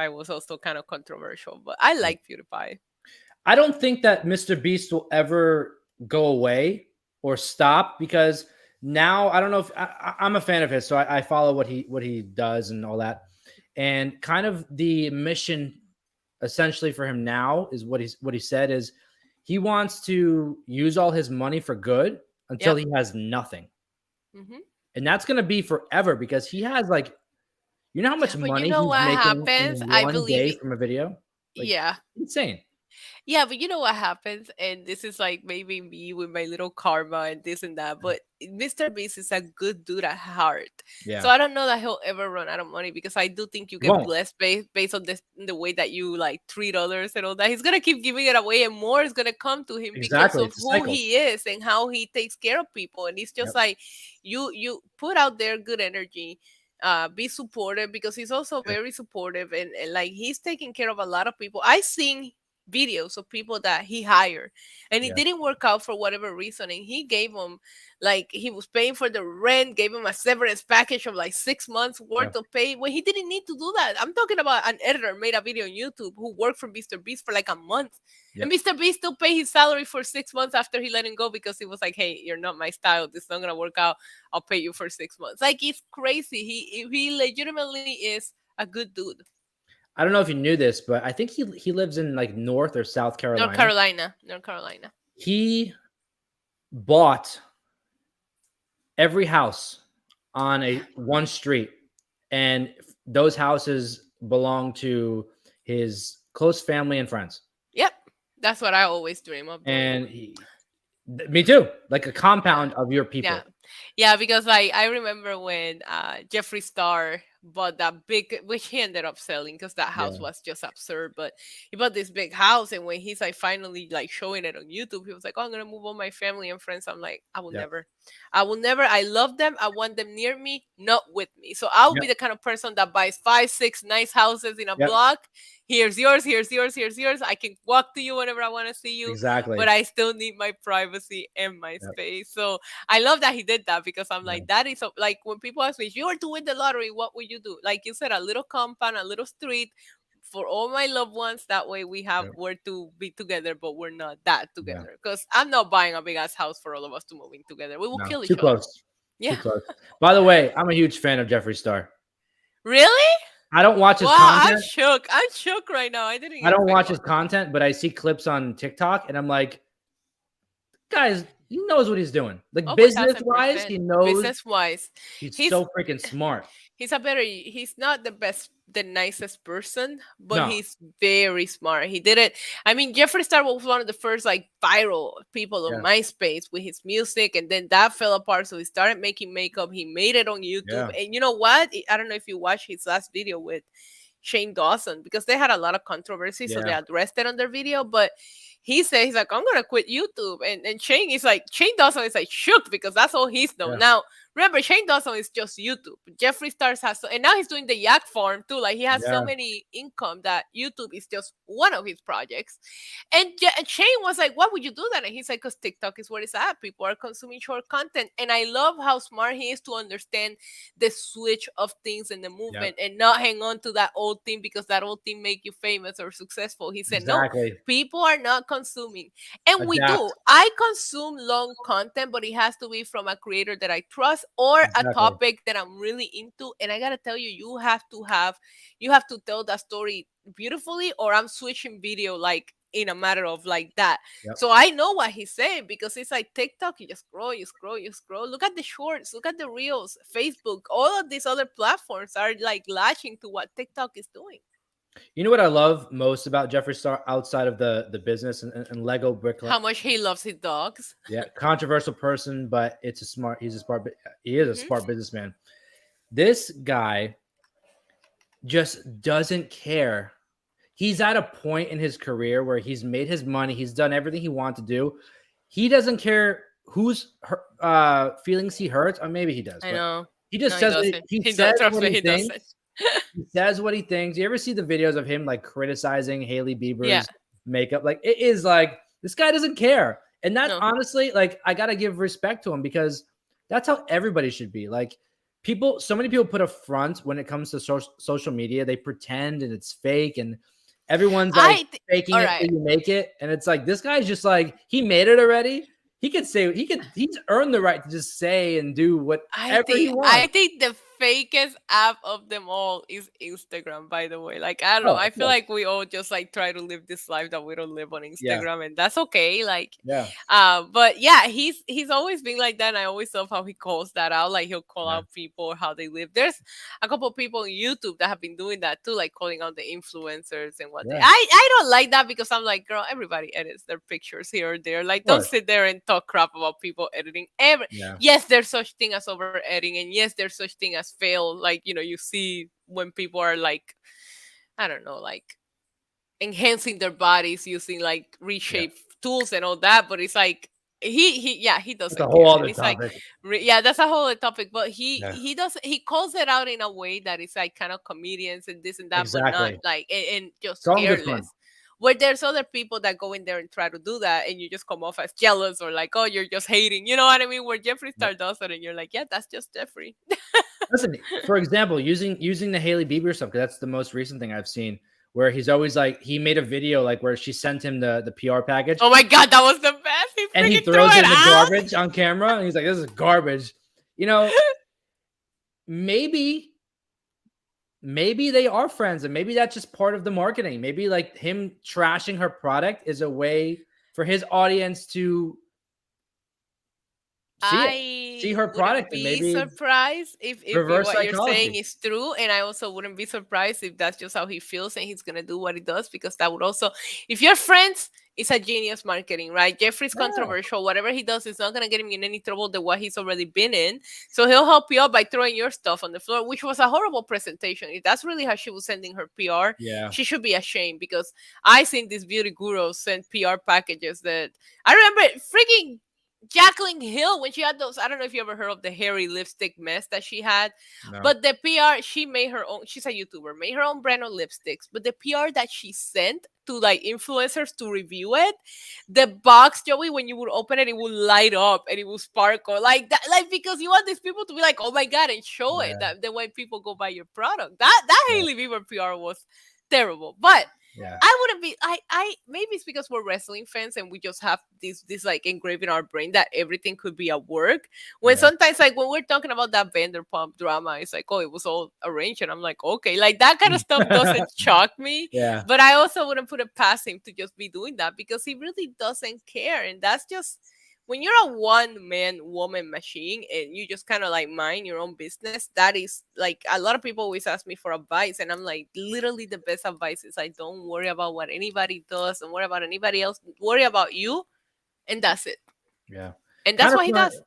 was also kind of controversial, but I like PewDiePie. I don't think that Mr. Beast will ever go away or stop, because now, I don't know if I'm a fan of his, so I follow what he does and all that. And kind of the mission essentially for him now is what he said is he wants to use all his money for good until he has nothing. And that's going to be forever because he has like, you know how much money you know he's what making happens? in I one believe day from a video? Like, yeah. insane. Yeah, but you know what happens, and this is like maybe me with my little karma and this and that. But Mr. Beast is a good dude at heart, so Yeah. I don't know that he'll ever run out of money because I do think you He get won't. blessed based on this the way that you like treat others and all that. He's gonna keep giving it away, and more is gonna come to him because Exactly. of It's a who cycle. he is and how he takes care of people. And it's just Yep. like you put out there good energy. Be supportive because he's also very supportive and like he's taking care of a lot of people. I seen videos of people that he hired and it Yeah. didn't work out for whatever reason, and he gave them like he was paying for the rent, gave him a severance package of like 6 months worth of pay when he didn't need to do that. I'm talking about an editor made a video on YouTube who worked for Mr. Beast for like a month. And Mr. Beast still paid his salary for 6 months after he let him go because he was like, hey, you're not my style, this is not gonna work out, I'll pay you for 6 months. Like, it's crazy. He legitimately is a good dude. I don't know if you knew this, but I think he lives in like North or South Carolina. North Carolina. He bought every house on one street, and those houses belong to his close family and friends. Yep, that's what I always dream of doing. And me too, like a compound of your people. Yeah, because like I remember when Jeffree Star bought that big, which he ended up selling because that house was just absurd. But he bought this big house, and when he's like finally like showing it on YouTube, he was like, "Oh, I'm gonna move all my family and friends." I'm like, I will never. I love them. I want them near me, not with me. So I'll be the kind of person that buys 5, 6 nice houses in a block. Here's yours. Here's yours. Here's yours. I can walk to you whenever I want to see you. Exactly. But I still need my privacy and my space. So I love that he did that because I'm like, that is like when people ask me, if you were to win the lottery, what would you do? Like you said, a little compound, a little street for all my loved ones. That way we have where to be together, but we're not that together. Because I'm not buying a big ass house for all of us to move in together. We will kill each other. Close. Yeah. Too close. By the way, I'm a huge fan of Jeffree Star. Really? I don't watch his content. I'm shook right now. I don't watch his content, but I see clips on TikTok, and I'm like, guys, he knows what he's doing. Like business-wise, he knows. Business-wise, he's so freaking smart. He's not the nicest person, but he's very smart. He did it. I mean, Jeffree Star was one of the first like viral people on MySpace with his music, and then that fell apart. So he started making makeup. He made it on YouTube, and you know what? I don't know if you watched his last video with Shane Dawson because they had a lot of controversy, so they addressed it on their video, but he said he's like, I'm gonna quit YouTube, and Shane Dawson is like shook because that's all he's known. Now remember, Shane Dawson is just YouTube. Jeffree Star has and now he's doing the yak farm too. Like he has so many income that YouTube is just one of his projects. And Shane was like, why would you do that? And he's like, because TikTok is where it's at. People are consuming short content. And I love how smart he is to understand the switch of things in the movement and not hang on to that old thing because that old thing make you famous or successful. He said, no, people are not consuming. And we do. I consume long content, but it has to be from a creator that I trust or a topic that I'm really into. And I gotta tell you, you have to tell that story beautifully, or I'm switching video like in a matter of like that. So I know what he's saying because it's like TikTok, you just scroll, you scroll, you scroll. Look at the shorts, look at the reels, Facebook, all of these other platforms are like latching to what TikTok is doing. You know what I love most about Jeffree Star outside of the business and Lego brick? How much he loves his dogs. Yeah, controversial person, but he is a smart businessman. This guy just doesn't care. He's at a point in his career where he's made his money. He's done everything he wanted to do. He doesn't care whose feelings he hurts, or maybe he does. I know. He just says he says what he thinks. He says what he thinks. You ever see the videos of him like criticizing Hailey Bieber's makeup? Like it is like this guy doesn't care. And that honestly, like I gotta give respect to him because that's how everybody should be. Like so many people put a front when it comes to social media. They pretend and it's fake and everyone's like faking it till you make it. And it's like this guy's just like he made it already. He's earned the right to just say and do whatever he wants. I think the fakest app of them all is Instagram, by the way. Like, I don't know. Oh, I of feel course. like we all just like try to live this life that we don't live on Yeah. Instagram, and that's okay. Like, Yeah. but yeah, he's always been like that, and I always love how he calls that out. Like, he'll call Yeah. out people how they live. There's a couple of people on YouTube that have been doing that too, like calling out the influencers and what they. Yeah. I don't like that because I'm like, girl, everybody edits their pictures here or there. Like, Of don't course. sit there and talk crap about people editing. Yeah. Yes, there's such thing as over editing, and yes, there's such thing as fail. Like, you see when people are like, I don't know, like enhancing their bodies using like Yeah. reshape tools and all that. But it's like he That's a doesn't whole care, and other it's like topic. yeah, that's a whole other topic. But Yeah. he does, he calls it out in a way that it's like kind of comedians and this and that, but not Exactly. like and It's just all in good fun. careless. Where there's other people that go in there and try to do that, and you just come off as jealous or like, oh, you're just hating. You know what I mean? Where Jeffree Yeah. Star does it, and you're like, yeah, that's just Jeffree. Listen, for example, using the Hailey Bieber stuff, because that's the most recent thing I've seen, where he's always like, he made a video like where she sent him the PR package. Oh my god, that was the best. And he threw throws it it in the out. garbage on camera, and he's like, "This is garbage." You know, maybe they are friends, and maybe that's just part of the marketing. Maybe like him trashing her product is a way for his audience to see her product, and be maybe surprised if reverse what you're saying psychology. is true, and I also wouldn't be surprised if that's just how he feels and he's gonna do what he does, because that would also, if you're friends, it's a genius marketing, right? Jeffree's Yeah. controversial. Whatever he does is not gonna get him in any trouble than what he's already been in. So he'll help you out by throwing your stuff on the floor, which was a horrible presentation. If that's really how she was sending her PR, Yeah. she should be ashamed, because I seen these beauty gurus send PR packages that I remember freaking Jacqueline Hill, when she had those, I don't know if you ever heard of the hairy lipstick mess that she had, No. but the PR, she made her own, she's a YouTuber, made her own brand of lipsticks, but the PR that she sent to like influencers to review it, the box, Joey, when you would open it, it would light up and it would sparkle like that, like, because you want these people to be like, oh my god, and show it, that the way people go buy your product. That Hailey Bieber PR was terrible. But Yeah. I wouldn't be. I maybe it's because we're wrestling fans and we just have this like engraved in our brain that everything could be at work. When sometimes, like when we're talking about that Vanderpump drama, it's like, oh, it was all arranged, and I'm like, okay, like that kind of stuff doesn't shock me. Yeah. But I also wouldn't put it past him to just be doing that, because he really doesn't care, and that's just. When you're a one-man woman machine and you just kind of like mind your own business, that is like, a lot of people always ask me for advice, and I'm like, literally the best advice is, I don't worry about what anybody does, don't worry about anybody else, worry about you, and that's it. Yeah. And that's what he does.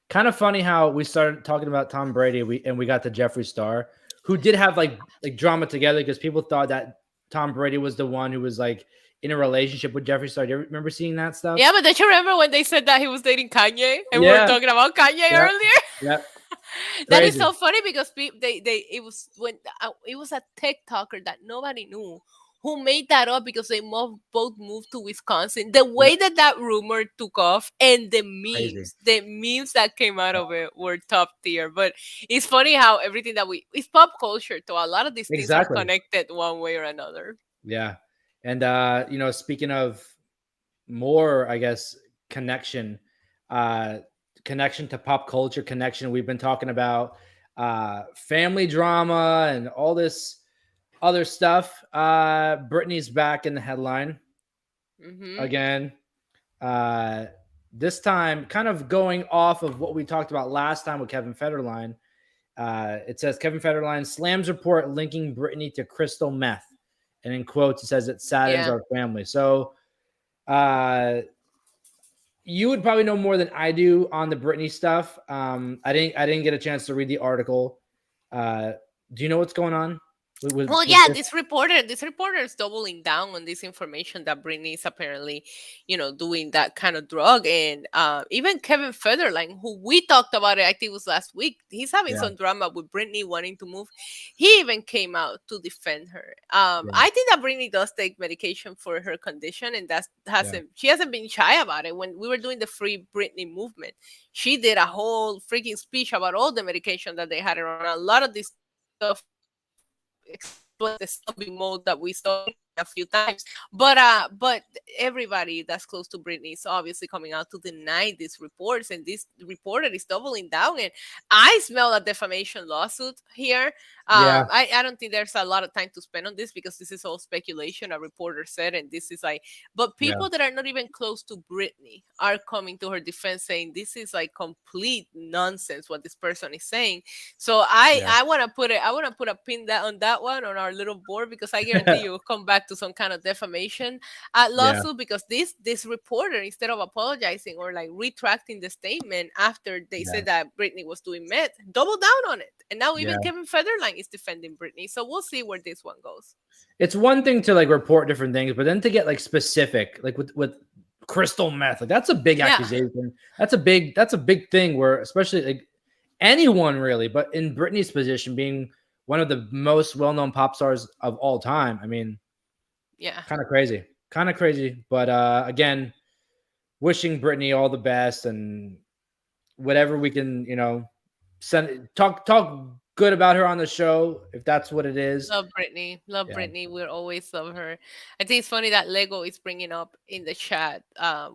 Kind of funny how we started talking about Tom Brady, and we got to Jeffree Star, who did have like drama together, because people thought that Tom Brady was the one who was like in a relationship with Jeffree Star. Do you remember seeing that stuff? Yeah, but don't you remember when they said that he was dating Kanye, and we were talking about Kanye earlier? Yep. That is so funny, because it was when it was a TikToker that nobody knew who made that up, because they both moved to Wisconsin. The way that rumor took off, and the memes that came out of it were top tier. But it's funny how everything that it's pop culture, so a lot of these things are connected one way or another. Yeah. And speaking of more, I guess, connection to pop culture, connection, we've been talking about family drama and all this other stuff. Brittney's back in the headline again. This time, kind of going off of what we talked about last time with Kevin Federline. It says Kevin Federline slams report linking Brittney to crystal meth. And in quotes, it says it saddens our family. So you would probably know more than I do on the Brittney stuff. I didn't get a chance to read the article. Do you know what's going on? This reporter is doubling down on this information that Brittney is apparently, doing that kind of drug. And even Kevin Federline, who we talked about it, I think it was last week, he's having some drama with Brittney wanting to move. He even came out to defend her. I think that Brittney does take medication for her condition, and she hasn't been shy about it. When we were doing the Free Brittney movement, she did a whole freaking speech about all the medication that they had around. A lot of this stuff explains the zombie mode that we saw a few times. But everybody that's close to Britney is obviously coming out to deny these reports, and this reporter is doubling down. And I smell a defamation lawsuit here. Yeah. I don't think there's a lot of time to spend on this because this is all speculation. A reporter said, and this is like, but Yeah. people that are not even close to Britney are coming to her defense saying this is like complete nonsense what this person is saying. So I want to put a pin that on that one on our little board, because I guarantee you will come back to some kind of defamation lawsuit, because this reporter, instead of apologizing or like retracting the statement after they said that Britney was doing meth, double down on it. And now even Kevin Federline is defending Britney. So we'll see where this one goes. It's one thing to like report different things, but then to get like specific, like with crystal meth, like that's a big accusation. That's a big thing where, especially like anyone really, but in Britney's position, being one of the most well-known pop stars of all time. I mean, kind of crazy. But again, wishing Britney all the best, and whatever we can, talk good about her on the show, if that's what it is. Love Britney. Britney. We'll always love her. I think it's funny that Lego is bringing up in the chat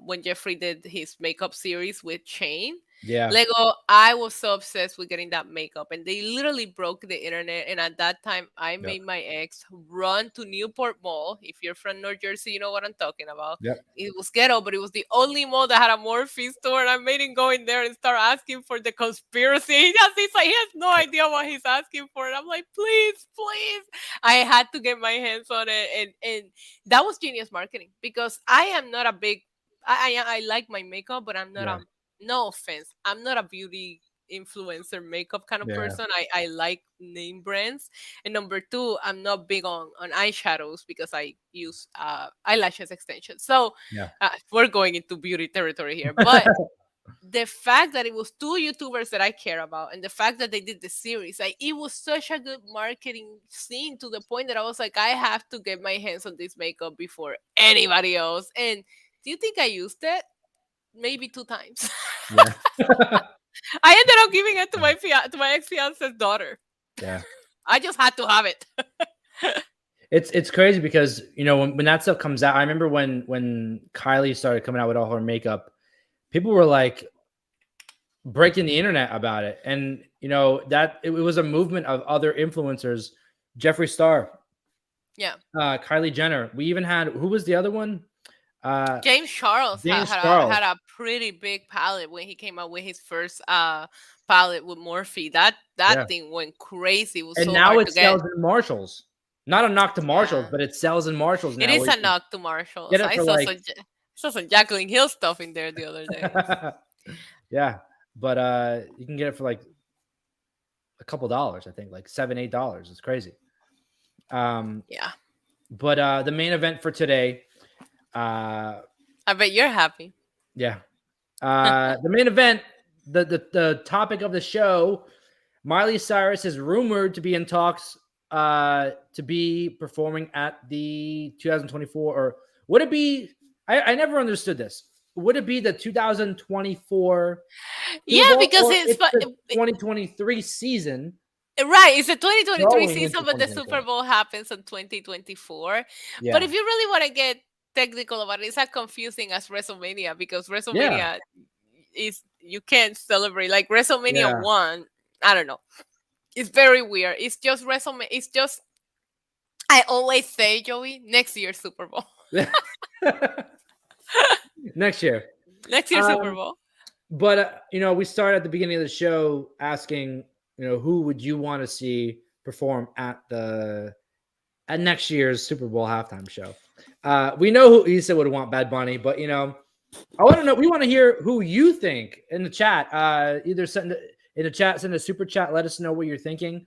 when Jeffrey did his makeup series with Shane. Yeah. Lego, I was so obsessed with getting that makeup, and they literally broke the internet. And at that time, I made my ex run to Newport Mall. If you're from North Jersey, you know what I'm talking about. Yep. It was ghetto, but it was the only mall that had a Morphe store. And I made him go in there and start asking for the conspiracy. He has no idea what he's asking for. And I'm like, please. I had to get my hands on it. And that was genius marketing, because I am not a big, I like my makeup, but I'm not no offense, I'm not a beauty influencer makeup kind of person. I like name brands. And number two, I'm not big on eyeshadows because I use eyelashes extensions. So we're going into beauty territory here. But the fact that it was two YouTubers that I care about, and the fact that they did the series, like, it was such a good marketing scene, to the point that I was like, I have to get my hands on this makeup before anybody else. And do you think I used it? Maybe 2 times. I ended up giving it to my ex-fiance's daughter. Yeah. I just had to have it. It's crazy because, when that stuff comes out, I remember when Kylie started coming out with all her makeup, people were like breaking the internet about it. And, that it was a movement of other influencers, Jeffree Star. Yeah. Kylie Jenner. We even had, who was the other one? James Charles had a pretty big palette when he came out with his first palette with Morphe. That thing went crazy. It was and now it sells in Marshalls. Not a knock to Marshalls, but it sells in Marshalls now. It is a knock to Marshalls. I saw some Jacqueline Hill stuff in there the other day. Yeah, but you can get it for like a couple dollars. I think like $7-8. It's crazy. Yeah. But the main event for today. I bet you're happy. Yeah. The main event, the topic of the show, Miley Cyrus is rumored to be in talks to be performing at the 2024, or would it be, I never understood this. Would it be the 2024? Yeah, because it's the 2023 season. Right, it's the 2023 season, but the Super Bowl happens in 2024. Yeah. But if you really want to get technical about it, it's as confusing as WrestleMania, because WrestleMania is, you can't celebrate like WrestleMania 1. I don't know. It's very weird. It's just WrestleMania. It's just, I always say, Joey, next year's Super Bowl. Next year's Super Bowl. But we started at the beginning of the show asking, who would you want to see perform at next year's Super Bowl halftime show? We know who Issa would want, Bad Bunny, but I want to know. We want to hear who you think in the chat. Either send a super chat. Let us know what you're thinking.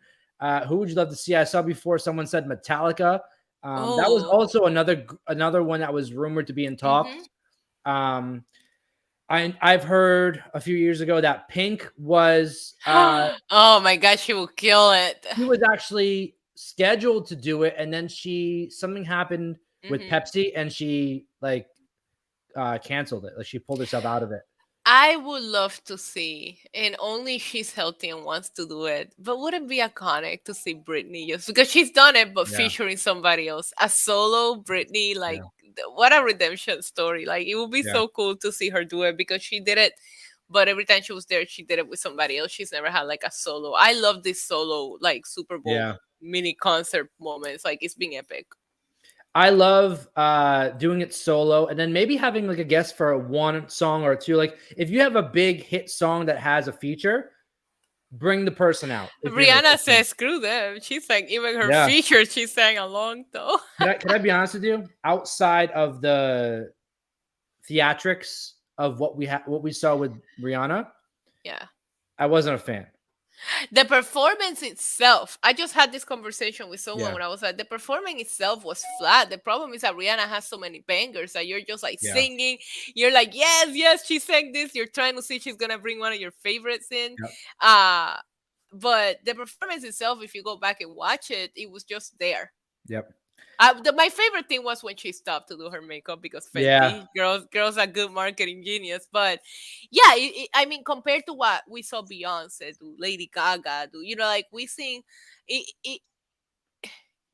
Who would you love to see? I saw before someone said Metallica. That was also another one that was rumored to be in talks. I've heard a few years ago that Pink was. Oh my gosh, she will kill it. She was actually scheduled to do it, and then something happened with Pepsi, and she canceled it. Like, she pulled herself out of it. I would love to see, and only she's healthy and wants to do it. But would it be iconic to see Britney just because she's done it, but Yeah, featuring somebody else? A solo Britney, yeah, like what a redemption story! Like it would be yeah, so cool to see her do it because she did it, but every time she was there, she did it with somebody else. She's never had like a solo. I love this solo like Super Bowl yeah. mini concert moments. Like it's been epic. I love doing it solo and then maybe having like a guest for one song or two. Like if you have a big hit song that has a feature, bring the person out. If you have a Rihanna hit song. says, "Screw them." She's like, even her Yeah. features, she sang along though. Can I be honest with you? Outside of the theatrics of what we saw with Rihanna, Yeah. I wasn't a fan. The performance itself, I just had this conversation with someone Yeah, when I was like, the performance itself was flat. The problem is that Rihanna has so many bangers that you're just like yeah, singing. You're like, yes, yes, she sang this. You're trying to see she's gonna bring one of your favorites in. yep, Uh but the performance itself, if you go back and watch it, it was just there. yep, My favorite thing was when she stopped to do her makeup because yeah. Fenty girls are good marketing genius. But yeah, I mean, compared to what we saw Beyonce do, Lady Gaga do, like we sing, it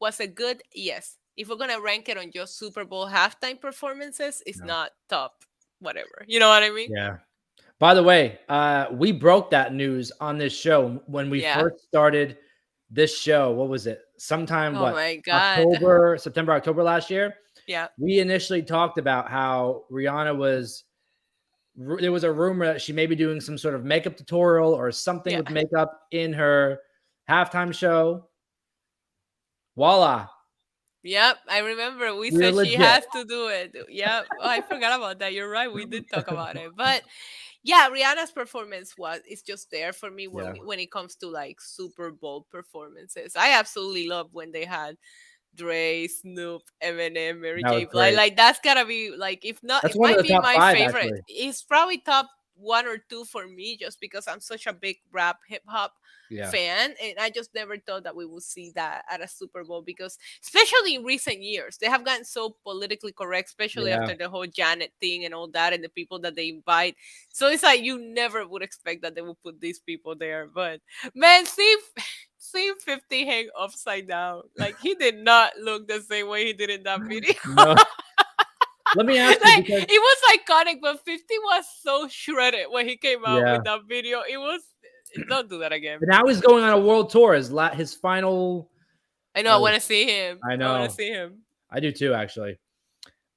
was a good yes. If we're gonna rank it on just Super Bowl halftime performances, it's No. not top, whatever. You know what I mean? Yeah. By the way, we broke that news on this show when we Yeah. first started this show. What was it? Sometime Oh what? my god. September, October last year. Yeah. We initially talked about how Rihanna was. There was a rumor that she may be doing some sort of makeup tutorial or something Yeah. with makeup in her halftime show. Voila, Yep, I remember we we're said she legit. has to do it. Yep. Oh, I forgot about that. You're right. We did talk about it. But yeah, Rihanna's performance was it's just there for me Yeah, when it comes to like Super Bowl performances. I absolutely love when they had Dre, Snoop, Eminem, Mary that was J. Blige. great. Like that's gotta be like if not, That's it one of might the be top my five favorite. actually. It's probably top one or two for me just because I'm such a big rap hip hop Yeah, fan, and I just never thought that we would see that at a Super Bowl because especially in recent years they have gotten so politically correct, especially yeah. after the whole Janet thing and all that and the people that they invite. So it's like you never would expect that they would put these people there. But man, see 50 hang upside down. Like he did not look the same way he did in that video. No, let me ask you Like because it was iconic, but 50 was so shredded when he came out yeah. with that video. It was don't do that again, And now he's please. going on a world tour. His final. I know. I Uh, want to see him. I I want to know. see him. I do too, actually.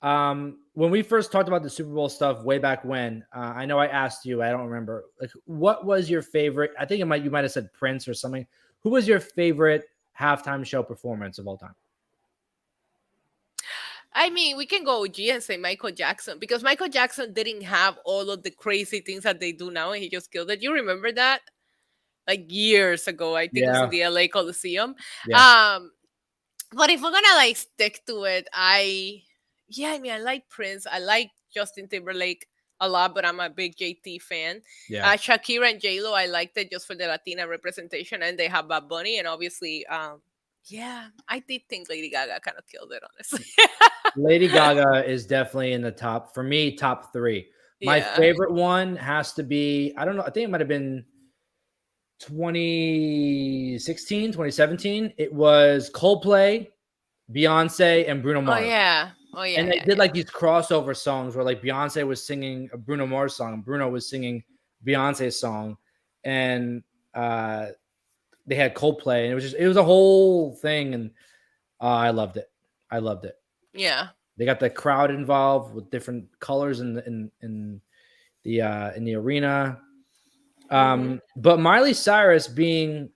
When we first talked about the Super Bowl stuff way back when, I know I asked you. I don't remember. Like, what was your favorite? I think you might have said Prince or something. Who was your favorite halftime show performance of all time? I mean, we can go OG and say Michael Jackson because Michael Jackson didn't have all of the crazy things that they do now, and he just killed it. You remember that? Like years ago, I think it was in Yeah, the LA Coliseum. yeah, Um, but if we're gonna like stick to it, I mean, I like Prince. I like Justin Timberlake a lot, but I'm a big JT fan. yeah. Shakira and J Lo, I liked it just for the Latina representation, and they have Bad Bunny, and obviously, yeah, I did think Lady Gaga kind of killed it, honestly. Lady Gaga is definitely in the top for me. Top three. My Yeah. favorite one has to be. I don't know. I think it might have been 2016, 2017. It was Coldplay, Beyonce, and Bruno Oh Mars. yeah. Oh yeah. And they Yeah. did Yeah. like these crossover songs where like Beyonce was singing a Bruno Mars song, and Bruno was singing Beyonce's song, and they had Coldplay, and it was a whole thing, and I loved it. I loved it. Yeah. They got the crowd involved with different colors in the arena. Hmm. But Miley Cyrus being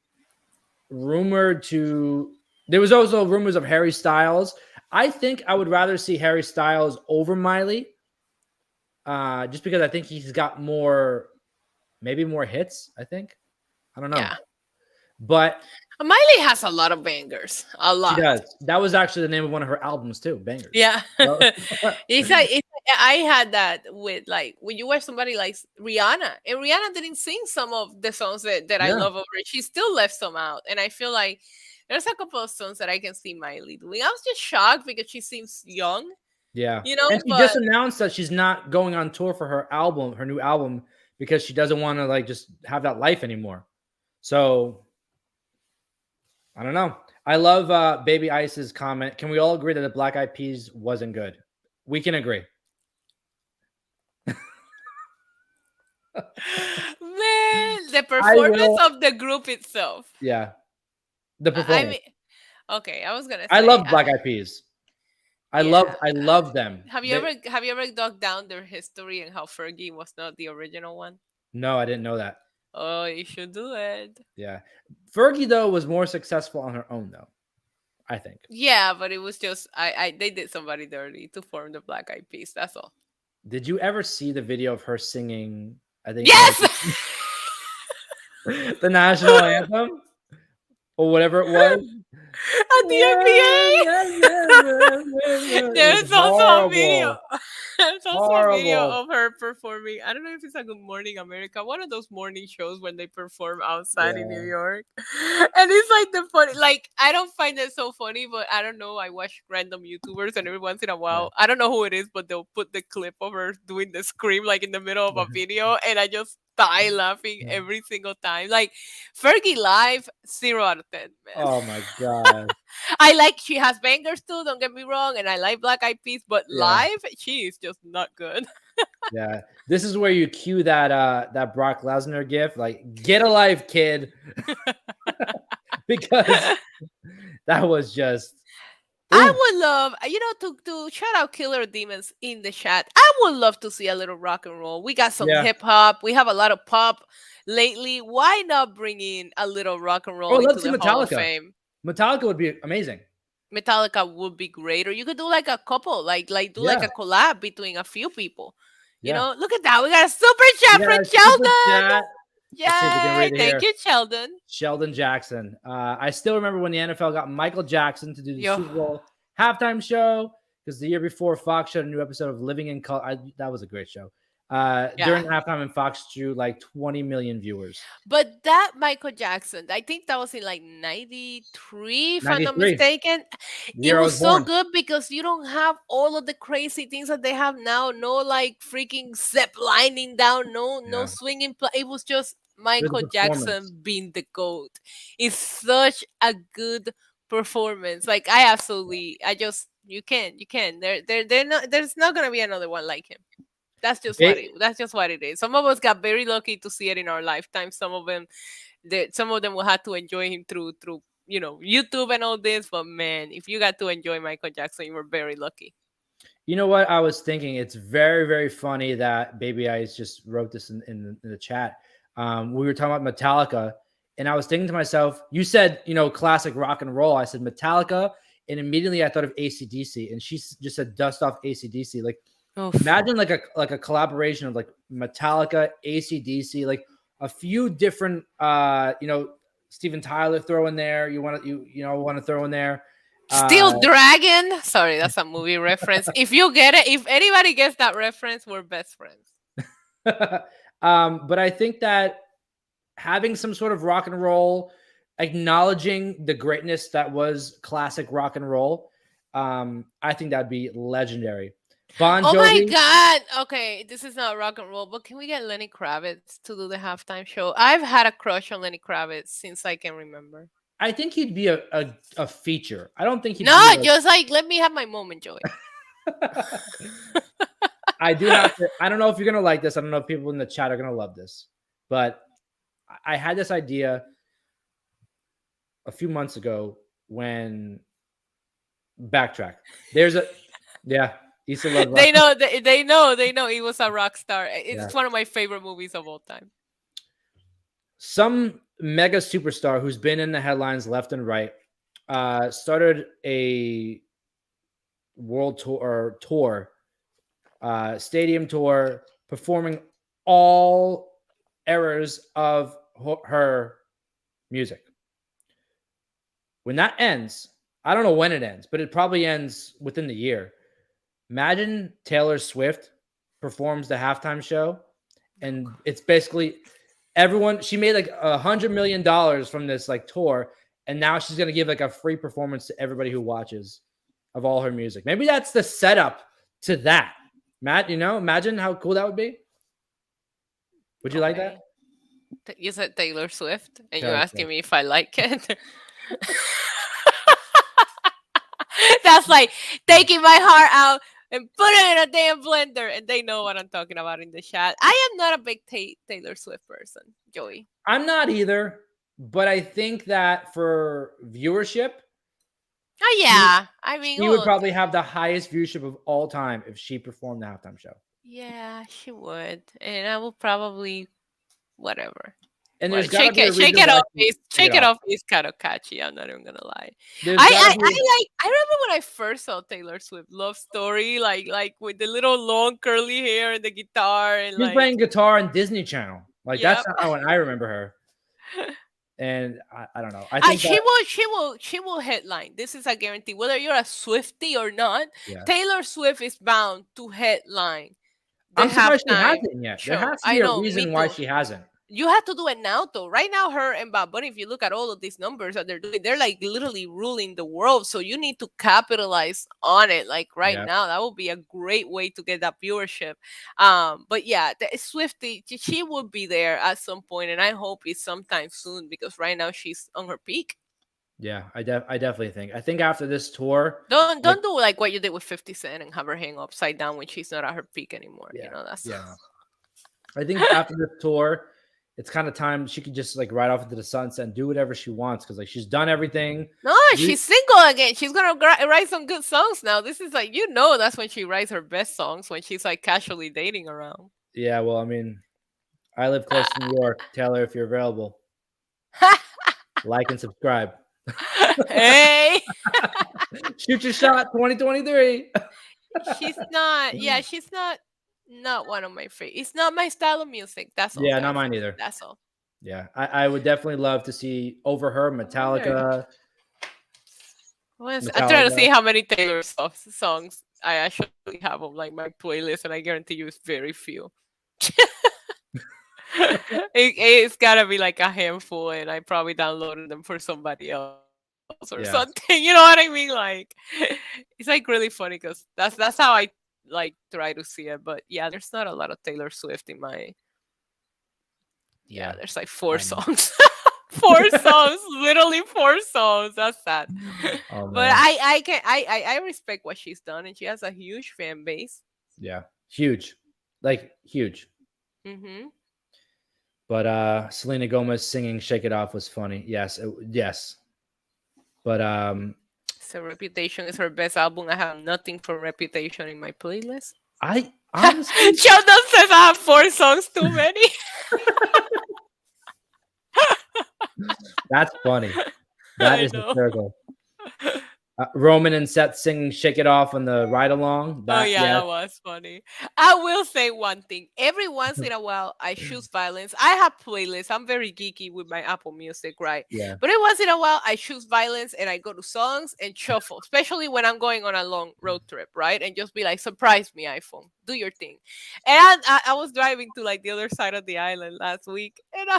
rumored to, there was also rumors of Harry Styles. I think I would rather see Harry Styles over Miley, just because I think he's got maybe more hits. I don't know, Yeah. but Miley has a lot of bangers. A she lot. does. That was actually the name of one of her albums too, Bangers. Yeah. So- I had that with like when you watch somebody like Rihanna, and Rihanna didn't sing some of the songs that I yeah, love over it. She still left some out. And I feel like there's a couple of songs that I can see Miley doing. I was just shocked because she seems young. Yeah. You know, And she but just announced that she's not going on tour for her new album, because she doesn't want to like just have that life anymore. So I don't know. I love Baby Ice's comment. Can we all agree that the Black Eyed Peas wasn't good? We can agree. man, the performance of the group itself. Yeah. The I performance. mean, okay, I was gonna I say, love Black Eyed Peas. I yeah. love them. Have you ever dug down their history and how Fergie was not the original one? No, I didn't know that. Oh, you should do it. Yeah. Fergie though was more successful on her own though, I think. Yeah, but it was just they did somebody dirty to form the Black Eyed Peas. That's all. Did you ever see the video of her singing, I think Yes. the national anthem or whatever it was? At the NBA. There's also a video. There's also a video of her performing. I don't know if it's a Good Morning America, one of those morning shows when they perform outside in New York. And it's like the funny, like I don't find it so funny, but I don't know. I watch random YouTubers, and every once in a while, I don't know who it is, but they'll put the clip of her doing the scream like in the middle of a video, and I just die laughing every single time. Like Fergie live, 0 out of 10, man. Oh my god. She has bangers too, don't get me wrong, and I like Black Eyed Peas, but live she is just not good. Yeah, this is where you cue that Brock Lesnar gif, like "Get a life, kid," because that was just. I would love, to shout out Killer Demons in the chat. I would love to see a little rock and roll. We got some hip hop. We have a lot of pop lately. Why not bring in a little rock and roll into the Hall of Fame? Metallica would be amazing. Metallica would be great, or you could do like a couple, like do like a collab between a few people. You know, look at that. We got a super chat from Sheldon. Yeah, thank you, Sheldon. Sheldon Jackson. I still remember when the NFL got Michael Jackson to do the Super Bowl halftime show, because the year before Fox showed a new episode of Living in Color. That was a great show. During halftime, and Fox drew like 20 million viewers. But that Michael Jackson, I think that was in like 93, if I'm not mistaken. It was so good because you don't have all of the crazy things that they have now. No like freaking zip lining down, no swinging. It was just Michael Jackson being the GOAT. It's such a good performance. Like you can. There's not gonna be another one like him. That's just what it is. Some of us got very lucky to see it in our lifetime. Some of them will have to enjoy him through YouTube and all this. But man, if you got to enjoy Michael Jackson, you were very lucky. You know what I was thinking? It's very, very funny that Baby Ice just wrote this in the chat. We were talking about Metallica, and I was thinking to myself, you said, classic rock and roll. I said Metallica, and immediately I thought of AC/DC, and she just said dust off AC/DC. Like, imagine like a collaboration of like Metallica, AC/DC, like a few different, Steven Tyler throw in there. You want to throw in there. Steel Dragon. Sorry, that's a movie reference. If you get it, if anybody gets that reference, we're best friends. But I think that having some sort of rock and roll, acknowledging the greatness that was classic rock and roll, I think that'd be legendary. Bon Jovi. Oh my God. Okay, this is not rock and roll, but can we get Lenny Kravitz to do the halftime show? I've had a crush on Lenny Kravitz since I can remember. I think he'd be a feature. I don't think he'd just like, let me have my moment, Joey. I do have to. I don't know if you're going to like this. I don't know if people in the chat are going to love this, but I had this idea a few months ago when backtrack. There's a, Issa loves they know he was a rock star. It's one of my favorite movies of all time. Some mega superstar who's been in the headlines left and right started a world tour, stadium tour, performing all eras of her music. When that ends, I don't know when it ends, but it probably ends within the year. Imagine Taylor Swift performs the halftime show, and it's basically everyone. She made like $100 million from this like tour, and now she's gonna give like a free performance to everybody who watches of all her music. Maybe that's the setup to that. Matt, imagine how cool that would be. Would you like that? You said Taylor Swift, and you're Taylor asking Swift. me if I like it. That's like taking my heart out and put it in a damn blender, and they know what I'm talking about in the chat. I am not a big Taylor Swift person, Joey. I'm not either, but I think that for viewership, oh yeah, I mean, she would probably have the highest viewership of all time if she performed the halftime show. Yeah, she would, and I will probably whatever. And there's shake it off. It's kind of catchy. I'm not even gonna lie. I remember when I first saw Taylor Swift Love Story, like with the little long curly hair and the guitar, and she's playing guitar on Disney Channel. Like that's how I remember her. And I don't know. I think she will headline. This is a guarantee. Whether you're a Swiftie or not, Taylor Swift is bound to headline. I'm surprised she hasn't yet. There has to be a reason why she hasn't. You have to do it now, though. Right now, her and Bad Bunny, if you look at all of these numbers that they're doing, they're like literally ruling the world. So you need to capitalize on it, like now. That would be a great way to get that viewership. But yeah, the Swiftie, she will be there at some point, and I hope it's sometime soon because right now she's on her peak. Yeah, I definitely think. I think after this tour, don't do like what you did with 50 Cent and have her hang upside down when she's not at her peak anymore. That's I think after this tour, it's kind of time she could just like ride off into the sunset and do whatever she wants because like she's done everything. No, she's single again. She's gonna write some good songs now. This is like that's when she writes her best songs, when she's like casually dating around. Yeah, well, I mean, I live close to New York. Taylor, if you're available, like and subscribe. Hey, shoot your shot, 2023. She's not. Yeah, she's not. Not one of my favorites. It's not my style of music. That's all. Yeah, not mine either. That's all. Yeah, I would definitely love to see over her Metallica. I'm trying to see how many Taylor Swift songs I actually have on like my playlist, and I guarantee you it's very few. It's gotta be like a handful, and I probably downloaded them for somebody else or something. You know what I mean? Like, it's like really funny because that's how I like try to see it. But yeah, there's not a lot of Taylor Swift in my. Yeah, there's like 4 songs. 4 songs, literally 4 songs. That's sad. But I respect what she's done, and she has a huge fan base. Yeah, huge, like huge. Mm-hmm. But Selena Gomez singing "Shake It Off" was funny. Yes, yes. But so Reputation is her best album. I have nothing from Reputation in my playlist. I honestly, Sheldon says I have 4 songs too many. That's funny. That is hysterical. Roman and Seth singing "Shake It Off" on the ride along. That was funny. I will say one thing. Every once in a while, I choose violence. I have playlists. I'm very geeky with my Apple Music, right? Yeah. But every once in a while, I choose violence and I go to songs and shuffle, especially when I'm going on a long road trip, right? And just be like, surprise me, iPhone. Do your thing. And I was driving to like the other side of the island last week, and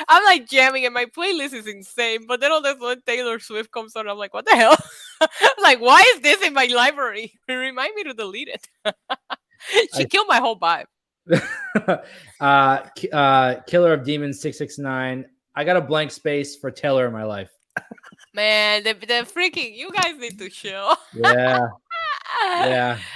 I'm like jamming, and my playlist is insane. But then all of a sudden Taylor Swift comes on. I'm like, what the hell? I'm like, why is this in my library? Remind me to delete it. She killed my whole vibe. Killer of Demons 669. I got a blank space for Taylor in my life. Man, the freaking, you guys need to chill. Yeah.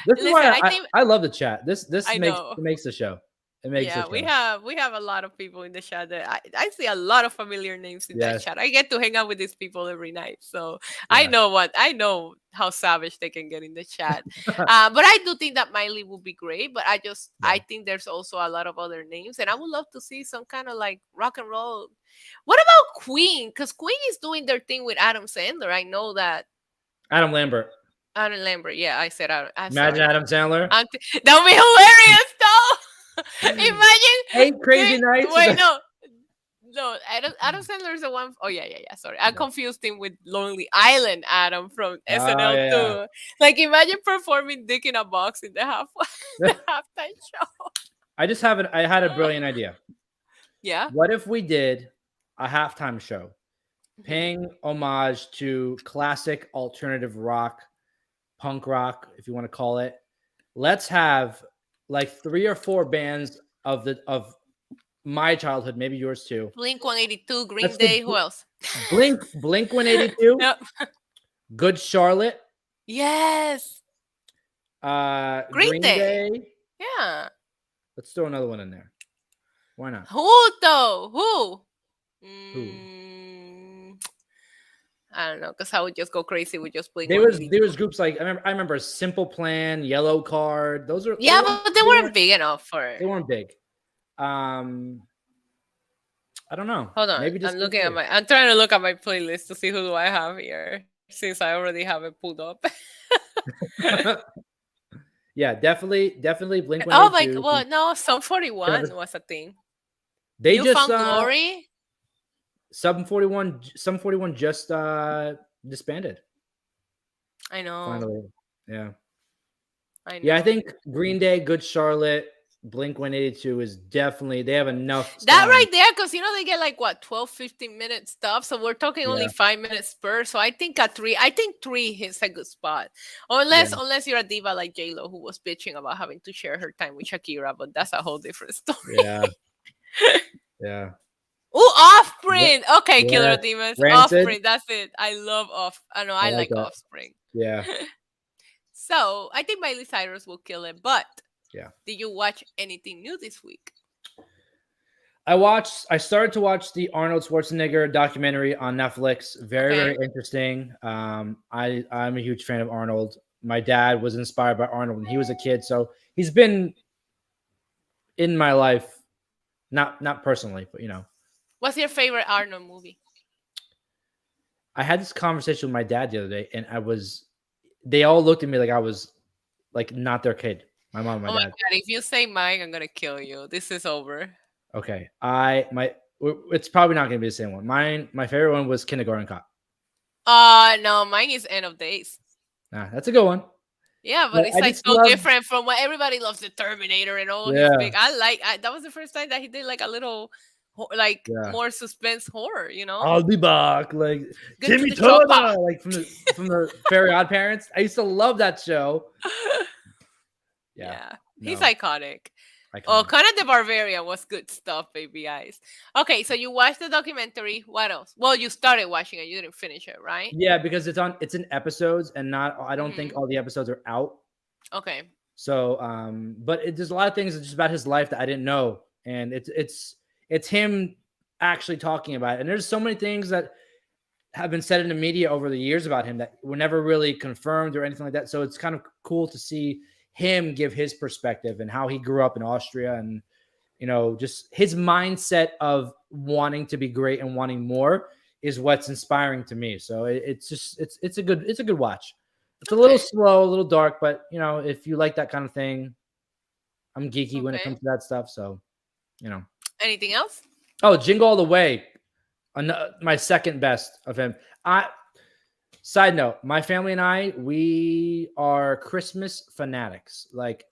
This is why I love the chat. This makes the show. We have a lot of people in the chat that I see a lot of familiar names in that chat. I get to hang out with these people every night, so I know how savage they can get in the chat. But I do think that Miley will be great. But I think there's also a lot of other names, and I would love to see some kind of like rock and roll. What about Queen? Because Queen is doing their thing with Adam Sandler. I know that. Adam Lambert. Yeah, I said Adam. Imagine Adam Sandler. That would be hilarious, though. Imagine 8 crazy nights. Wait, no. Adam Sandler is the one. Oh yeah. Sorry, I confused him with Lonely Island Adam from SNL too. Like, imagine performing "Dick in a Box" in the halftime show. I had a brilliant idea. Yeah. What if we did a halftime show paying homage to classic alternative rock punk rock, if you want to call it. Let's have like 3 or 4 bands of my childhood, maybe yours too. Blink 182, Green Day. Who else? Blink 182. Yep. Good Charlotte. Yes. Green Day. Yeah. Let's throw another one in there. Why not? Who though? Who? I don't know, because I would just go crazy with just Blink. There was groups like I remember Simple Plan, Yellow Card. Those are but they weren't big enough for it. They weren't big. I don't know. Hold on. Maybe I'm trying to look at my playlist to see who do I have here, since I already have it pulled up. Yeah, definitely Blink 182. Oh my, well, no, Sum 41 was a thing. They just found Glory. Sum 41 just disbanded. I know. Finally, yeah. I know. Yeah, I think Green Day, Good Charlotte, Blink 182 is definitely, they have enough. That right there, because they get like what 12-15 minute stuff, so we're talking only 5 minutes per. So I think three is a good spot, unless you're a diva like J-Lo, who was bitching about having to share her time with Shakira, but that's a whole different story. Yeah. Oh, Offspring. Okay, yeah. Killer Demons. Rancid. Offspring. That's it. I love I like Offspring. Yeah. So I think Miley Cyrus will kill it. But yeah, did you watch anything new this week? I started to watch the Arnold Schwarzenegger documentary on Netflix. Very interesting. I'm a huge fan of Arnold. My dad was inspired by Arnold when he was a kid, so he's been in my life, not personally, but What's your favorite Arnold movie? I had this conversation with my dad the other day, and they all looked at me like I was like not their kid. My mom and my dad. God, if you say mine, I'm gonna kill you. This is over. Okay. It's probably not gonna be the same one. My favorite one was Kindergarten Cop. No, mine is End of Days. That's a good one. Yeah, but it's like so different from what everybody loves, the Terminator and all these big. That was the first time that he did like a little more suspense horror, I'll be back, like Timmy Turner, like from the Very Odd Parents. I used to love that show. Yeah. He's iconic. Oh, Conan the Barbarian was good stuff, baby eyes. Okay, so you watched the documentary. What else? Well, you started watching it. You didn't finish it, right? Yeah, because it's in episodes, and I don't think all the episodes are out. Okay. So, but there's a lot of things just about his life that I didn't know, and it's him actually talking about it. And there's so many things that have been said in the media over the years about him that were never really confirmed or anything like that. So it's kind of cool to see him give his perspective and how he grew up in Austria, and just his mindset of wanting to be great and wanting more is what's inspiring to me. So it's a good watch. It's a little slow, a little dark, but if you like that kind of thing, I'm geeky when it comes to that stuff. So, Anything else? Oh, Jingle All the Way, my second best of him. Side note, my family and I, we are Christmas fanatics. Like,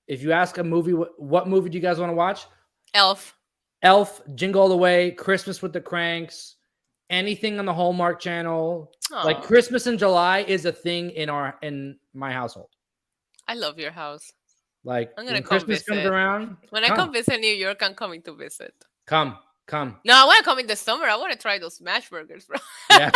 if you ask a movie, what movie do you guys want to watch? Elf, Jingle All the Way, Christmas with the Cranks, anything on the Hallmark Channel. Aww. Like, Christmas in July is a thing in my household. I love your house. Like, I'm gonna when Christmas comes around, when I come visit New York, I'm coming to visit. Come. No, I want to come in the summer. I want to try those smash burgers, bro. Yeah.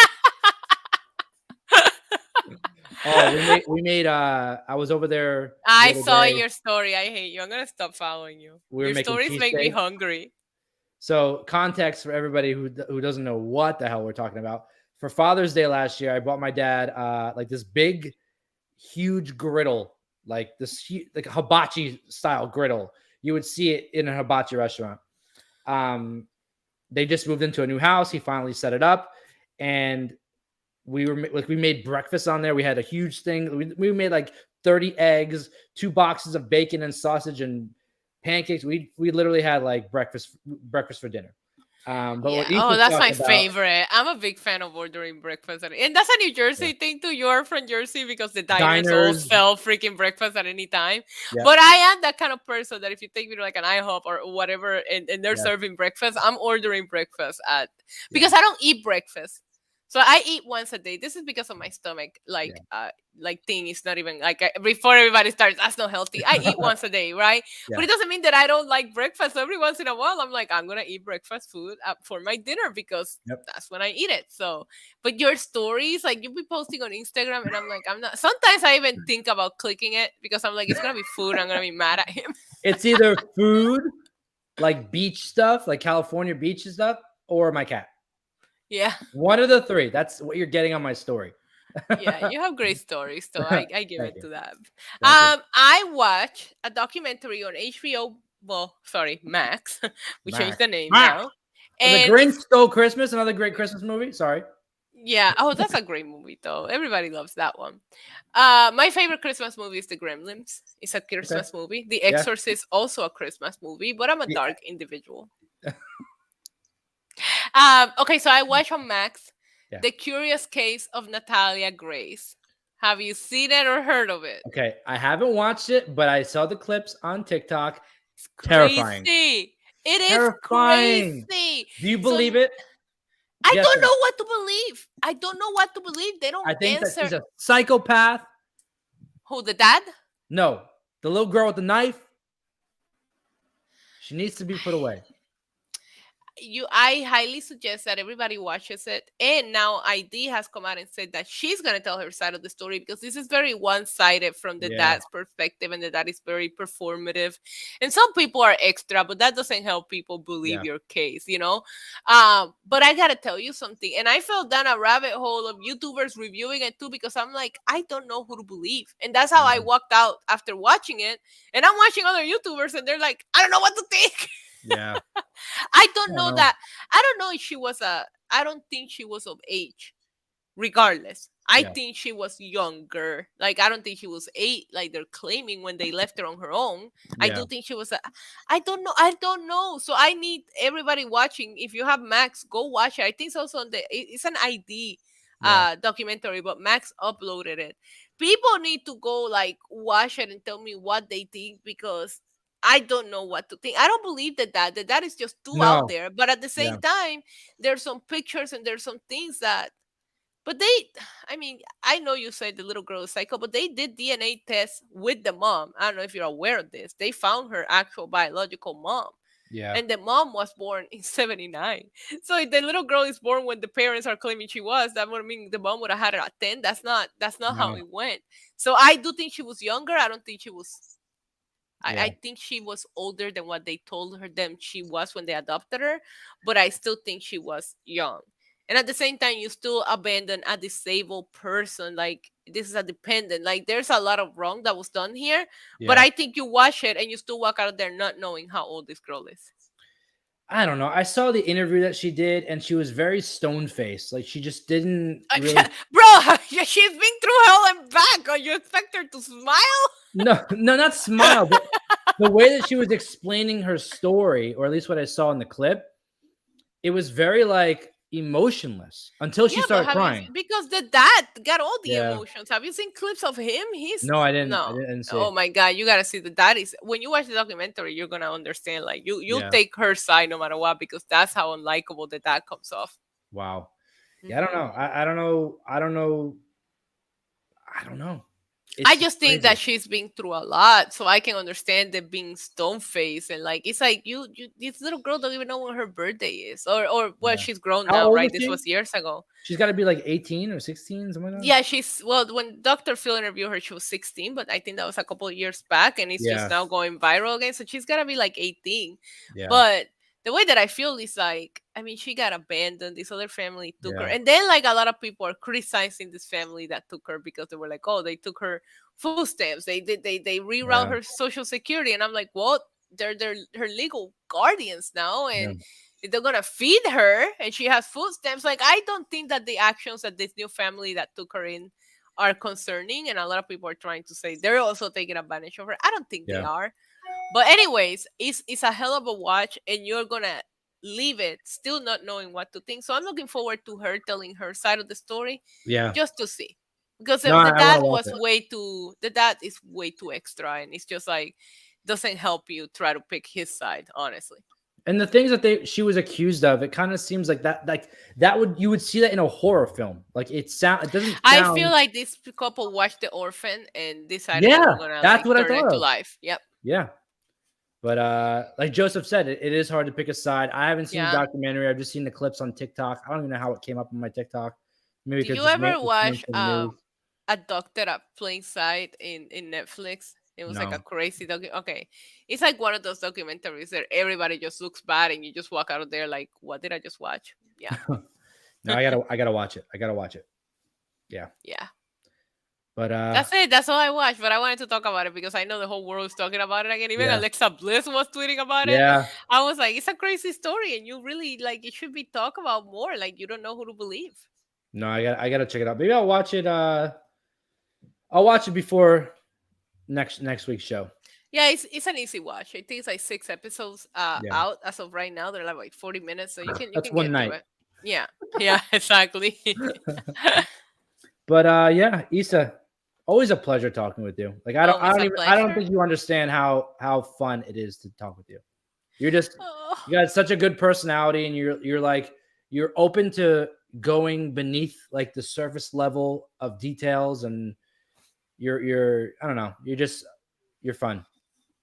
We made I was over there. I saw in your story. I hate you. I'm gonna stop following you. Your stories make me hungry. So, context for everybody who doesn't know what the hell we're talking about. For Father's Day last year, I bought my dad like this big, huge griddle, like this like a hibachi style griddle. You would see it in a hibachi restaurant. They just moved into a new house. He finally set it up, and we made breakfast on there. We had a huge thing. We made like 30 eggs, 2 boxes of bacon and sausage and pancakes. We literally had like breakfast for dinner. That's my favorite. I'm a big fan of ordering breakfast, and that's a New Jersey thing too. You're from Jersey because the diners all sell freaking breakfast at any time. Yeah. But I am that kind of person that if you take me to like an IHOP or whatever, and they're serving breakfast, I'm ordering breakfast because I don't eat breakfast. So I eat once a day. This is because of my stomach, Yeah. like thing is not even like before everybody starts. That's not healthy. I eat once a day, right? But Yeah. it doesn't mean that I don't like breakfast. Every once in a while, I'm like, I'm gonna eat breakfast food for my dinner because Yep. that's when I eat it. So, but your stories, like you'll be posting on Instagram, and I'm like, I'm not. Sometimes I even think about clicking it because I'm like, it's gonna be food. I'm gonna be mad at him. It's either food, like beach stuff, like California beach stuff, or my cat. Yeah. One of the three. That's what you're getting on my story. Yeah, you have great stories, so I give Thank it you. to that. Thank you. I watched a documentary on HBO. Well, sorry, Max. We changed Max. the name Max. now, The and Grinch it's Stole Christmas, another great Christmas movie. Sorry. yeah. Oh, that's a great movie, though. Everybody loves that one. My favorite Christmas movie is The Gremlins. It's a Okay. Christmas movie. The Yeah. Exorcist also a Christmas movie, but I'm a Yeah. dark individual. Okay, so I watched on Max Yeah. The Curious Case of Natalia Grace. Have you seen it or heard of it? Okay. I haven't watched it, but I saw the clips on TikTok. It's Terrifying. crazy. It is Terrifying. crazy. Do you So believe it? I Yes. don't know what to believe. I don't know what to believe. They don't I think that answer. she's a psychopath. Who, the dad? No, the little girl with the knife. She needs to be put away. I highly suggest that everybody watches it. And now ID has come out and said that she's gonna tell her side of the story because this is very one-sided from the Yeah. dad's perspective, and the dad is very performative. And some people are extra, but that doesn't help people believe your case, you know. But I gotta tell you something, and I fell down a rabbit hole of YouTubers reviewing it too because I'm like, I don't know who to believe, and that's how I walked out after watching it. And I'm watching other YouTubers, and they're like, I don't know what to think. Yeah. I don't know that. I don't know if she was I don't think she was of age. Regardless, I think she was younger. Like, I don't think she was 8, like they're claiming when they left her on her own. I do think she was I don't know. I don't know. So I need everybody watching. If you have Max, go watch it. I think it's also on it's an ID documentary, but Max uploaded it. People need to go like watch it and tell me what they think because I don't know what to think. I don't believe that is just too out there. But at the same time, there's some pictures and there's some things that. But I mean, I know you said the little girl is psycho, but they did DNA tests with the mom. I don't know if you're aware of this. They found her actual biological mom. Yeah. And the mom was born in 79. So if the little girl is born when the parents are claiming she was, that would mean the mom would have had her at 10. That's not how it went. So I do think she was younger. I don't think she was I think she was older than what they told her them she was when they adopted her, but I still think she was young. And at the same time, you still abandon a disabled person. Like, this is a dependent. Like, there's a lot of wrong that was done here. But I think you watch it and you still walk out of there not knowing how old this girl is. I don't know. I saw the interview that she did, and she was very stone-faced. Like, she just didn't really... Bro, she's been through hell and back. Are you expect her to smile? No, not smile. But the way that she was explaining her story, or at least what I saw in the clip, it was very, like, emotionless until she started crying. Because the dad got all the emotions. Have you seen clips of him? No, I didn't. No. I didn't see. Oh my God, you gotta see the dad is. When you watch the documentary, you're gonna understand. Like, you'll take her side no matter what because that's how unlikable the dad comes off. Wow. Yeah, I don't know. I don't know. I don't know. I don't know. I just think that she's been through a lot, so I can understand the being stone faced and like it's like you this little girl don't even know when her birthday is, or well, she's grown now, right? This was years ago. She's got to be like 18 or 16, something like that. Yeah, when Dr. Phil interviewed her, she was 16, but I think that was a couple of years back, and it's just now going viral again. So she's got to be like 18. Yeah. But the way that I feel is like, I mean, she got abandoned. This other family took her. And then, like, a lot of people are criticizing this family that took her because they were like, oh, they took her food stamps. They reroute her social security. And I'm like, well, they're her legal guardians now. And they're going to feed her and she has food stamps. Like, I don't think that the actions that this new family that took her in are concerning. And a lot of people are trying to say they're also taking advantage of her. I don't think they are. But anyways, it's a hell of a watch, and you're gonna leave it still not knowing what to think. So I'm looking forward to her telling her side of the story, just to see, because the dad is way too extra, and it's just like doesn't help you try to pick his side, honestly. And the things that she was accused of, it kind of seems like you would see that in a horror film. Like it doesn't sound. I feel like this couple watched The Orphan and decided they were gonna that's what I turn it thought to of. life. Yep. Yeah. But like Joseph said, it is hard to pick a side. I haven't seen the documentary. I've just seen the clips on TikTok. I don't even know how it came up on my TikTok. Maybe Did you ever watch A Doctor at Plain Sight in Netflix? It was like a crazy Okay, it's like one of those documentaries that everybody just looks bad and you just walk out of there like, what did I just watch? Yeah. No, I gotta watch it. Yeah. Yeah. But that's it. That's all I watched. But I wanted to talk about it because I know the whole world is talking about it again. Even Alexa Bliss was tweeting about it. I was like, it's a crazy story, and you really like it should be talked about more. Like you don't know who to believe. No, I gotta check it out. Maybe I'll watch it. I'll watch it before next week's show. Yeah, it's an easy watch. I think it's like 6 episodes out as of right now. They're like 40 minutes, so you can That's can one get night. through it. Yeah, exactly. But Issa, always a pleasure talking with you. Like I don't think you understand how fun it is to talk with you. You got such a good personality, and you're open to going beneath like the surface level of details, and you're I don't know, you're fun.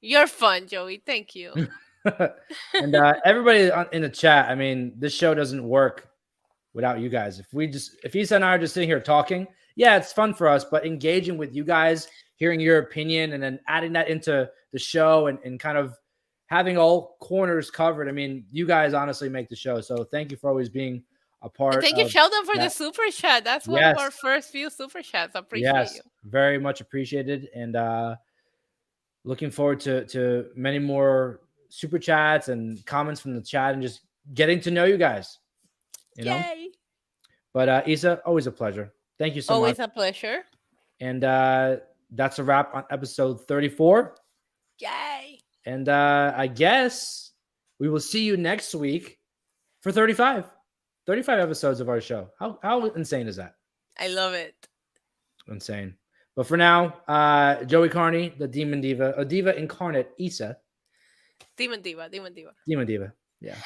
You're fun, Joey. Thank you. And everybody in the chat, I mean, this show doesn't work without you guys. If Issa and I are just sitting here talking, yeah, it's fun for us, but engaging with you guys, hearing your opinion, and then adding that into the show and kind of having all corners covered. I mean, you guys honestly make the show. So thank you for always being a part. And thank you, Sheldon, for the super chat. That's one of our first few super chats. I appreciate you. Very much appreciated. And looking forward to many more super chats and comments from the chat and just getting to know you guys. You know? Yay. But Issa, always a pleasure. Thank you so much. Always a pleasure. And that's a wrap on episode 34. Yay. And I guess we will see you next week for 35 episodes of our show. How insane is that? I love it. Insane. But for now, Joey Karni, the Demon Diva, a Diva Incarnate, Issa. Demon Diva. Yeah.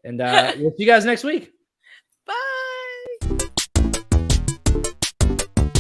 And we'll see you guys next week.